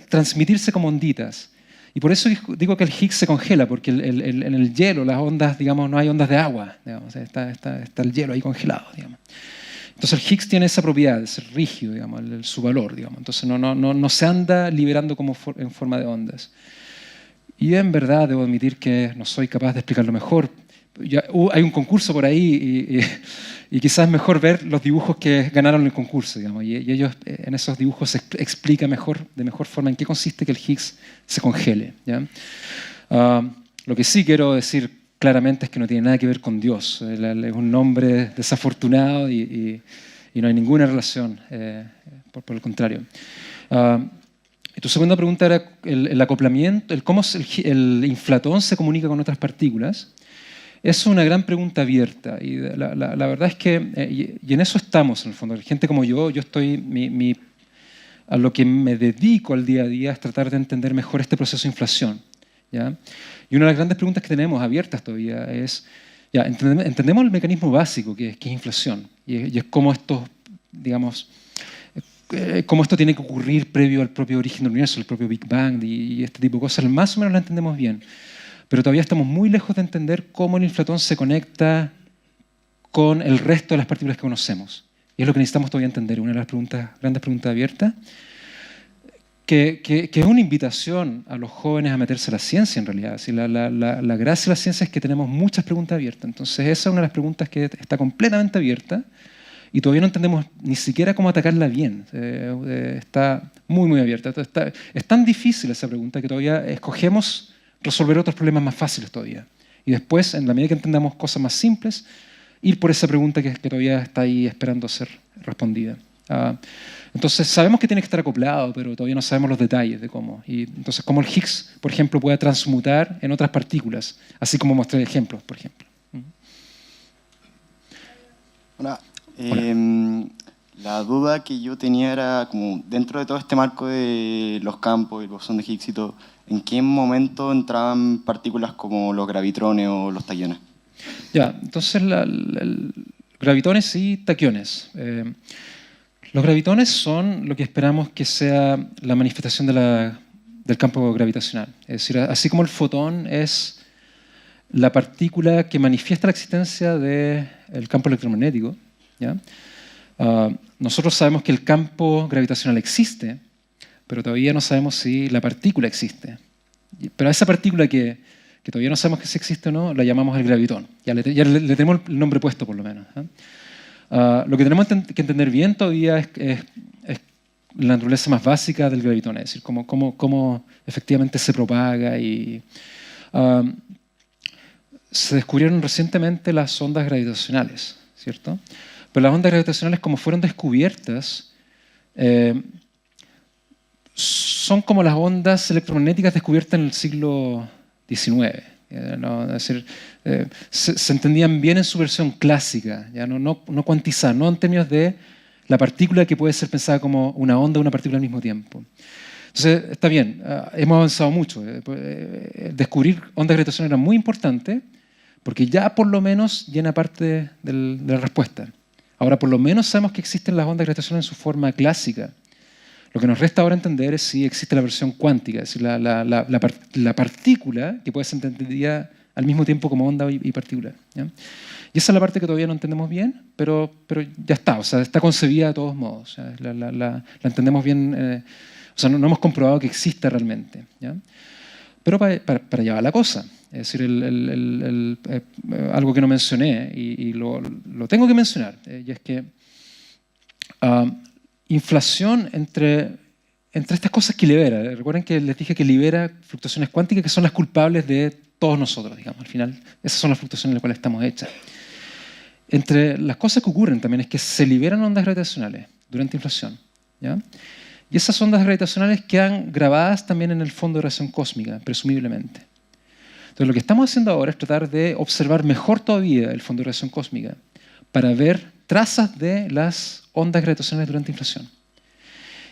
S1: transmitirse como onditas. Y por eso digo que el Higgs se congela, porque en el hielo, las ondas, digamos, no hay ondas de agua, digamos, está el hielo ahí congelado, digamos. Entonces el Higgs tiene esa propiedad de ser rígido, digamos, su valor, digamos. Entonces no se anda liberando como en forma de ondas. Y en verdad debo admitir que no soy capaz de explicarlo mejor. Hay un concurso por ahí y quizás es mejor ver los dibujos que ganaron el concurso, digamos, y ellos en esos dibujos se explica de mejor forma en qué consiste que el Higgs se congele, ¿ya? Lo que sí quiero decir claramente es que no tiene nada que ver con Dios. Es un nombre desafortunado y no hay ninguna relación, por el contrario. Tu segunda pregunta era el acoplamiento, cómo el inflatón se comunica con otras partículas. Es una gran pregunta abierta y la verdad es que, y en eso estamos en el fondo, gente como yo estoy, a lo que me dedico al día a día es tratar de entender mejor este proceso de inflación, ¿ya? Y una de las grandes preguntas que tenemos abiertas todavía es, ya, entendemos el mecanismo básico que es inflación y es cómo esto, digamos, cómo esto tiene que ocurrir previo al propio origen del universo, el propio Big Bang y este tipo de cosas, más o menos lo entendemos bien. Pero todavía estamos muy lejos de entender cómo el inflatón se conecta con el resto de las partículas que conocemos. Y es lo que necesitamos todavía entender, una de las grandes preguntas abiertas, que es una invitación a los jóvenes a meterse a la ciencia en realidad. Así, la gracia de la ciencia es que tenemos muchas preguntas abiertas. Entonces esa es una de las preguntas que está completamente abierta y todavía no entendemos ni siquiera cómo atacarla bien. Está muy, muy abierta. Es tan difícil esa pregunta que todavía escogemos resolver otros problemas más fáciles todavía. Y después, en la medida que entendamos cosas más simples, ir por esa pregunta que todavía está ahí esperando ser respondida. Entonces sabemos que tiene que estar acoplado, pero todavía no sabemos los detalles de cómo. Y entonces cómo el Higgs, por ejemplo, puede transmutar en otras partículas, así como mostré ejemplos, por ejemplo.
S6: Hola. La duda que yo tenía era como dentro de todo este marco de los campos, el bosón de Higgs y todo, ¿en qué momento entraban partículas como los gravitrones o los taquiones?
S1: Ya, entonces gravitones y taquiones. Los gravitones son lo que esperamos que sea la manifestación del campo gravitacional. Es decir, así como el fotón es la partícula que manifiesta la existencia del campo electromagnético, ¿ya? Nosotros sabemos que el campo gravitacional existe, pero todavía no sabemos si la partícula existe. Pero a esa partícula que todavía no sabemos si existe o no, la llamamos el gravitón. Ya le tenemos el nombre puesto, por lo menos. Lo que tenemos que entender bien todavía es la naturaleza más básica del gravitón, es decir, cómo efectivamente se propaga. Se descubrieron recientemente las ondas gravitacionales, ¿cierto? Pero las ondas gravitacionales, como fueron descubiertas, son como las ondas electromagnéticas descubiertas en el siglo XIX. ¿No? Es decir, se entendían bien en su versión clásica, ¿ya? No cuantizadas, no en términos de la partícula que puede ser pensada como una onda o una partícula al mismo tiempo. Entonces, está bien, hemos avanzado mucho. Descubrir ondas gravitacionales era muy importante porque ya por lo menos llena parte de la respuesta. Ahora, por lo menos sabemos que existen las ondas gravitacionales en su forma clásica. Lo que nos resta ahora entender es si existe la versión cuántica, es decir, la partícula que puede ser entendida al mismo tiempo como onda y partícula, ¿ya? Y esa es la parte que todavía no entendemos bien, pero ya está, o sea, está concebida de todos modos. O sea, la entendemos bien, o sea, no hemos comprobado que exista realmente, ¿ya? Pero para allá va la cosa. Es decir, algo que no mencioné y lo tengo que mencionar, y es que inflación entre estas cosas que libera. Recuerden que les dije que libera fluctuaciones cuánticas que son las culpables de todos nosotros, digamos. Al final, esas son las fluctuaciones en las cuales estamos hechas. Entre las cosas que ocurren también es que se liberan ondas gravitacionales durante inflación, ¿ya? Y esas ondas gravitacionales quedan grabadas también en el fondo de radiación cósmica, presumiblemente. Entonces, lo que estamos haciendo ahora es tratar de observar mejor todavía el fondo de radiación cósmica para ver trazas de las ondas gravitacionales durante inflación.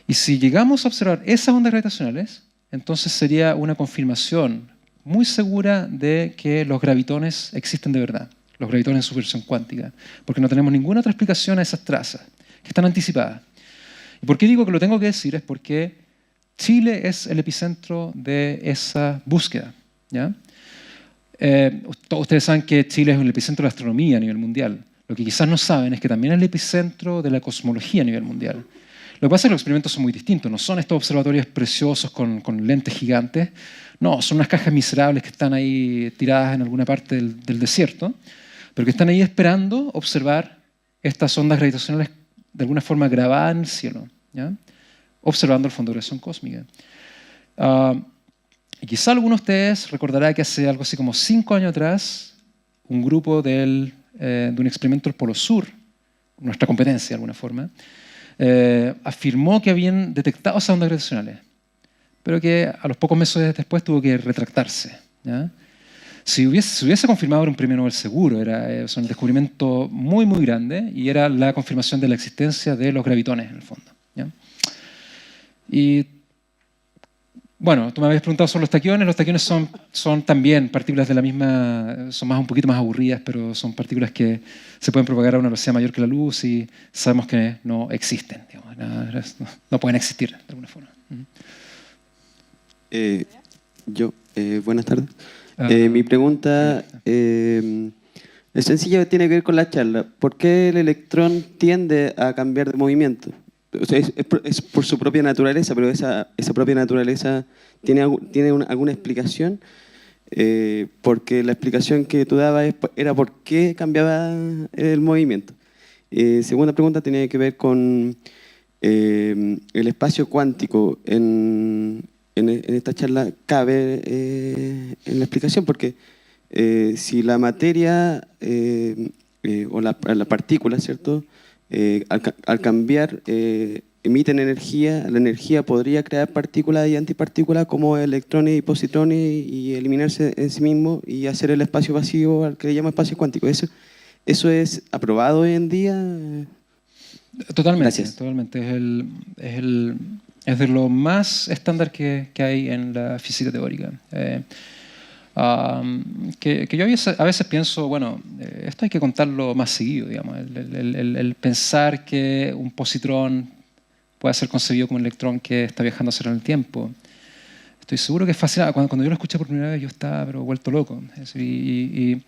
S1: Y si llegamos a observar esas ondas gravitacionales, entonces sería una confirmación muy segura de que los gravitones existen de verdad, los gravitones en su versión cuántica, porque no tenemos ninguna otra explicación a esas trazas, que están anticipadas. ¿Y por qué digo que lo tengo que decir? Es porque Chile es el epicentro de esa búsqueda, ¿ya? Todos ustedes saben que Chile es el epicentro de la astronomía a nivel mundial. Lo que quizás no saben es que también es el epicentro de la cosmología a nivel mundial. Lo que pasa es que los experimentos son muy distintos. No son estos observatorios preciosos con lentes gigantes. No, son unas cajas miserables que están ahí tiradas en alguna parte del desierto, pero que están ahí esperando observar estas ondas gravitacionales de alguna forma grabadas en el cielo, ¿ya? Observando el fondo de radiación cósmica. Y quizá alguno de ustedes recordará que hace algo así como 5 años atrás, un grupo de un experimento del Polo Sur, nuestra competencia de alguna forma, afirmó que habían detectado esas ondas gravitacionales, pero que a los pocos meses después tuvo que retractarse, ¿ya? Si hubiese confirmado, era un premio Nobel seguro, era un descubrimiento muy, muy grande y era la confirmación de la existencia de los gravitones en el fondo, ¿ya? Y bueno, tú me habías preguntado sobre los taquiones. Los taquiones son también partículas de la misma, son un poquito más aburridas, pero son partículas que se pueden propagar a una velocidad mayor que la luz y sabemos que no existen, digamos, no pueden existir de alguna forma.
S7: Buenas tardes. Mi pregunta es sencilla, tiene que ver con la charla. ¿Por qué el electrón tiende a cambiar de movimiento? O sea, es por su propia naturaleza, pero esa propia naturaleza tiene alguna explicación, porque la explicación que tú dabas era por qué cambiaba el movimiento. Segunda pregunta tiene que ver con el espacio cuántico. En esta charla cabe en la explicación, porque si la materia o la partícula, ¿cierto? Al cambiar, emiten energía, la energía podría crear partículas y antipartículas como electrones y positrones y eliminarse en sí mismo y hacer el espacio vacío al que le llama espacio cuántico. ¿Eso es aprobado hoy en día?
S1: Totalmente,
S7: Gracias.
S1: totalmente. Es de lo más estándar que hay en la física teórica. Que yo a veces pienso, bueno, esto hay que contarlo más seguido, digamos. El pensar que un positrón puede ser concebido como un electrón que está viajando hacia el tiempo. Estoy seguro que es fascinante. Cuando yo lo escuché por primera vez, yo estaba pero vuelto loco. Es decir,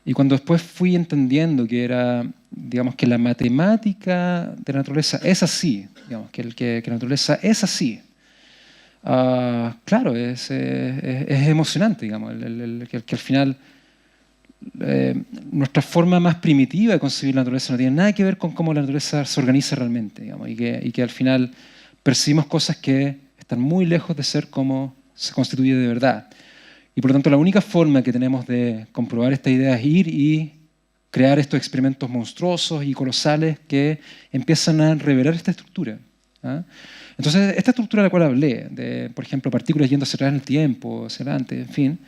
S1: y cuando después fui entendiendo que era, digamos, que la matemática de la naturaleza es así, digamos, que la naturaleza es así, claro, es emocionante, digamos, que al final nuestra forma más primitiva de concebir la naturaleza no tiene nada que ver con cómo la naturaleza se organiza realmente, digamos, y que al final percibimos cosas que están muy lejos de ser como se constituye de verdad. Y por lo tanto, la única forma que tenemos de comprobar esta idea es ir y crear estos experimentos monstruosos y colosales que empiezan a revelar esta estructura. Entonces, esta estructura de la cual hablé, de, por ejemplo, partículas yendo hacia atrás en el tiempo, hacia adelante, en fin,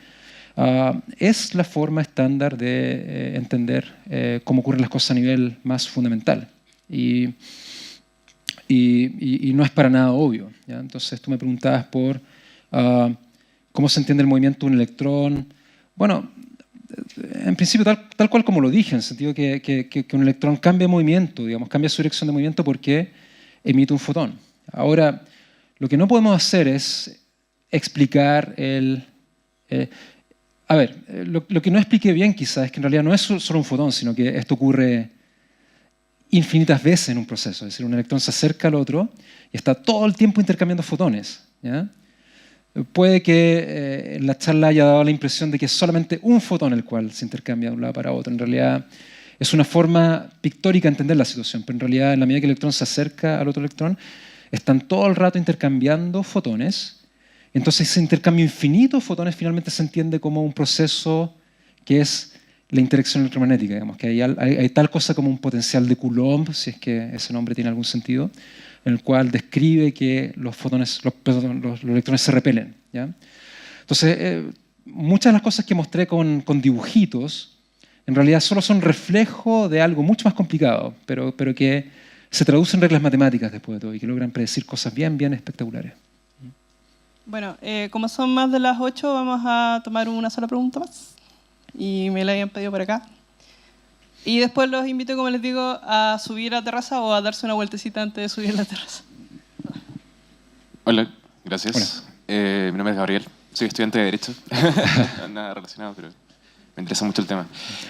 S1: es la forma estándar de entender cómo ocurren las cosas a nivel más fundamental. Y no es para nada obvio, ¿ya? Entonces, tú me preguntabas por cómo se entiende el movimiento de un electrón. Bueno, en principio tal cual como lo dije, en el sentido que un electrón cambia de movimiento, digamos, cambia su dirección de movimiento porque emite un fotón. Ahora, lo que no podemos hacer es explicar lo que no expliqué bien quizás es que en realidad no es solo un fotón, sino que esto ocurre infinitas veces en un proceso. Es decir, un electrón se acerca al otro y está todo el tiempo intercambiando fotones, ¿ya? Puede que en la charla haya dado la impresión de que es solamente un fotón el cual se intercambia de un lado para otro. En realidad es una forma pictórica de entender la situación, pero en realidad en la medida que el electrón se acerca al otro electrón, están todo el rato intercambiando fotones. Entonces ese intercambio infinito de fotones finalmente se entiende como un proceso que es la interacción electromagnética, digamos, que hay tal cosa como un potencial de Coulomb, si es que ese nombre tiene algún sentido, en el cual describe que los electrones se repelen, ¿ya? Entonces, muchas de las cosas que mostré con dibujitos, en realidad solo son reflejo de algo mucho más complicado, pero que se traducen en reglas matemáticas después de todo y que logran predecir cosas bien, bien espectaculares.
S2: Bueno, como son más de las 8, vamos a tomar una sola pregunta más. Y me la habían pedido por acá. Y después los invito, como les digo, a subir a la terraza o a darse una vueltecita antes de subir a la terraza.
S8: Hola, gracias.
S1: Hola.
S8: Mi nombre es Gabriel, soy estudiante de Derecho. Nada relacionado, pero me interesa mucho el tema.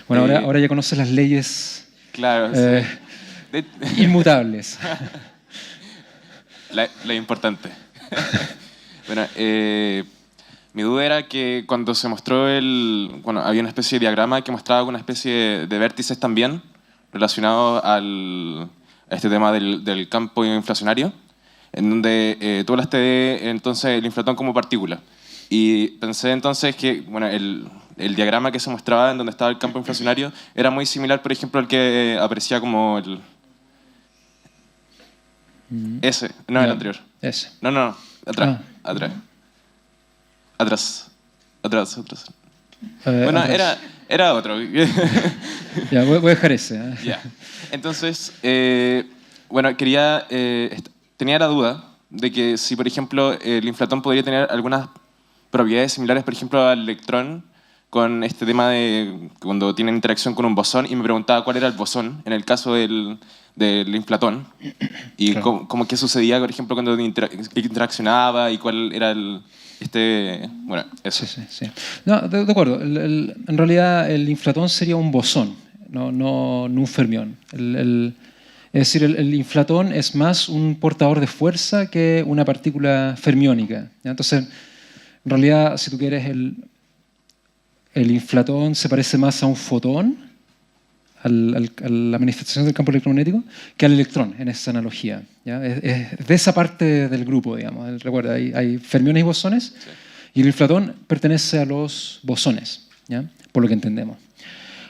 S1: Bueno, ahora ya conoces las leyes
S8: claro, sí.
S1: inmutables.
S8: La importante. Bueno, mi duda era que cuando se mostró bueno, había una especie de diagrama que mostraba una especie de vértices también relacionados a este tema del campo inflacionario, en donde tú hablaste de entonces el inflatón como partícula. Y pensé entonces que bueno, el diagrama que se mostraba en donde estaba el campo inflacionario era muy similar, por ejemplo, al que aparecía como ese, no el anterior.
S1: Ese.
S8: No, atrás, atrás. Bueno,
S1: atrás.
S8: era otro.
S1: Ya, voy a dejar ese.
S8: Ya. Entonces, bueno, tenía la duda de que si, por ejemplo, el inflatón podría tener algunas propiedades similares, por ejemplo, al electrón, con este tema de cuando tienen interacción con un bosón, y me preguntaba cuál era el bosón en el caso del inflatón, y
S1: claro.
S8: cómo qué sucedía, por ejemplo, cuando interaccionaba, y cuál era bueno, eso.
S1: Sí. No, de acuerdo. En realidad el inflatón sería un bosón, no un fermión. Es decir, el inflatón es más un portador de fuerza que una partícula fermiónica, ¿ya? Entonces, en realidad, si tú quieres, el inflatón se parece más a un fotón, a la manifestación del campo electromagnético, que al electrón, en esa analogía, ¿ya? Es de esa parte del grupo, digamos. Recuerda, hay fermiones y bosones, sí. Y el inflatón pertenece a los bosones, ¿ya? Por lo que entendemos.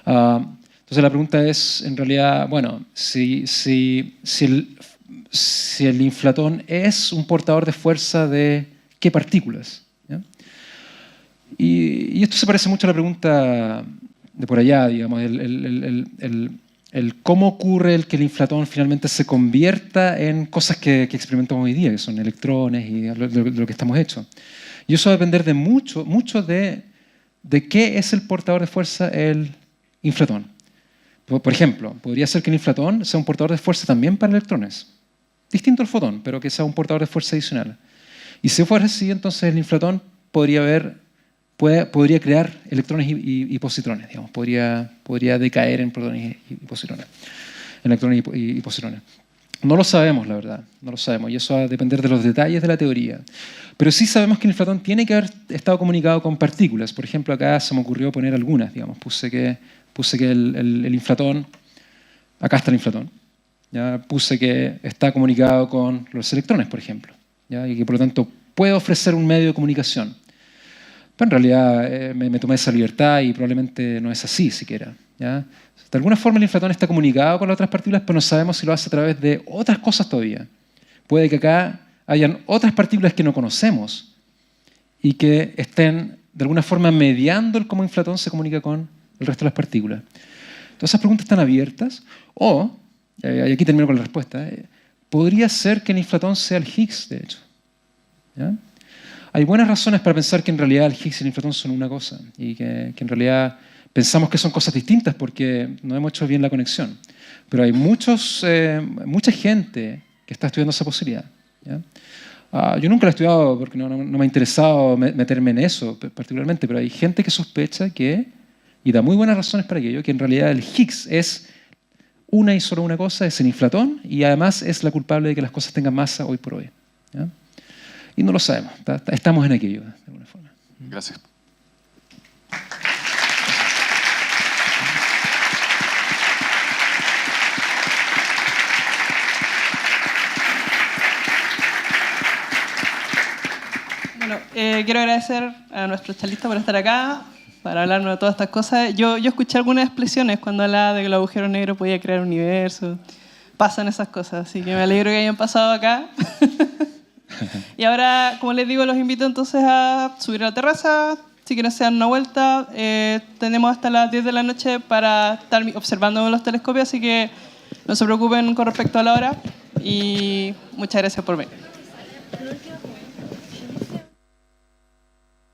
S1: Entonces, Entonces la pregunta es, en realidad, bueno, si el inflatón es un portador de fuerza de qué partículas. ¿Ya? Y esto se parece mucho a la pregunta de por allá, digamos, el cómo ocurre el que el inflatón finalmente se convierta en cosas que experimentamos hoy día, que son electrones y de lo que estamos hechos. Y eso va a depender de mucho de qué es el portador de fuerza el inflatón. Por ejemplo, podría ser que el inflatón sea un portador de fuerza también para electrones. Distinto al fotón, pero que sea un portador de fuerza adicional. Y si fuera así, entonces el inflatón podría crear electrones y positrones, digamos. Podría decaer en protones y positrones. Electrones y positrones. No lo sabemos, la verdad. No lo sabemos. Y eso va a depender de los detalles de la teoría. Pero sí sabemos que el inflatón tiene que haber estado comunicado con partículas. Por ejemplo, acá se me ocurrió poner algunas, digamos. Puse que el inflatón... Acá está el inflatón. ¿Ya? Puse que está comunicado con los electrones, por ejemplo. ¿Ya? Y que, por lo tanto, puede ofrecer un medio de comunicación. Pero en realidad me tomé esa libertad y probablemente no es así siquiera. ¿Ya? De alguna forma el inflatón está comunicado con las otras partículas, pero no sabemos si lo hace a través de otras cosas todavía. Puede que acá hayan otras partículas que no conocemos y que estén de alguna forma mediando el cómo el inflatón se comunica con el resto de las partículas. Todas esas preguntas están abiertas. O, y aquí termino con la respuesta, podría ser que el inflatón sea el Higgs, de hecho. ¿Ya? Hay buenas razones para pensar que en realidad el Higgs y el inflatón son una cosa y que en realidad pensamos que son cosas distintas porque no hemos hecho bien la conexión. Pero hay mucha gente que está estudiando esa posibilidad. ¿Ya? Yo nunca la he estudiado porque no me ha interesado meterme en eso particularmente, pero hay gente que sospecha que, y da muy buenas razones para ello, que en realidad el Higgs es una y solo una cosa, es el inflatón, y además es la culpable de que las cosas tengan masa hoy por hoy. ¿Ya? Y no lo sabemos, estamos en aquello, de alguna forma.
S8: Gracias.
S2: Bueno, quiero agradecer a nuestro charlista por estar acá, para hablarnos de todas estas cosas. Yo escuché algunas expresiones cuando hablaba de que el agujero negro podía crear un universo. Pasan esas cosas, así que me alegro que hayan pasado acá. Y ahora, como les digo, los invito entonces a subir a la terraza. Si quieren hacer una vuelta, tenemos hasta las 10 de la noche para estar observando los telescopios, así que no se preocupen con respecto a la hora. Y muchas gracias por venir.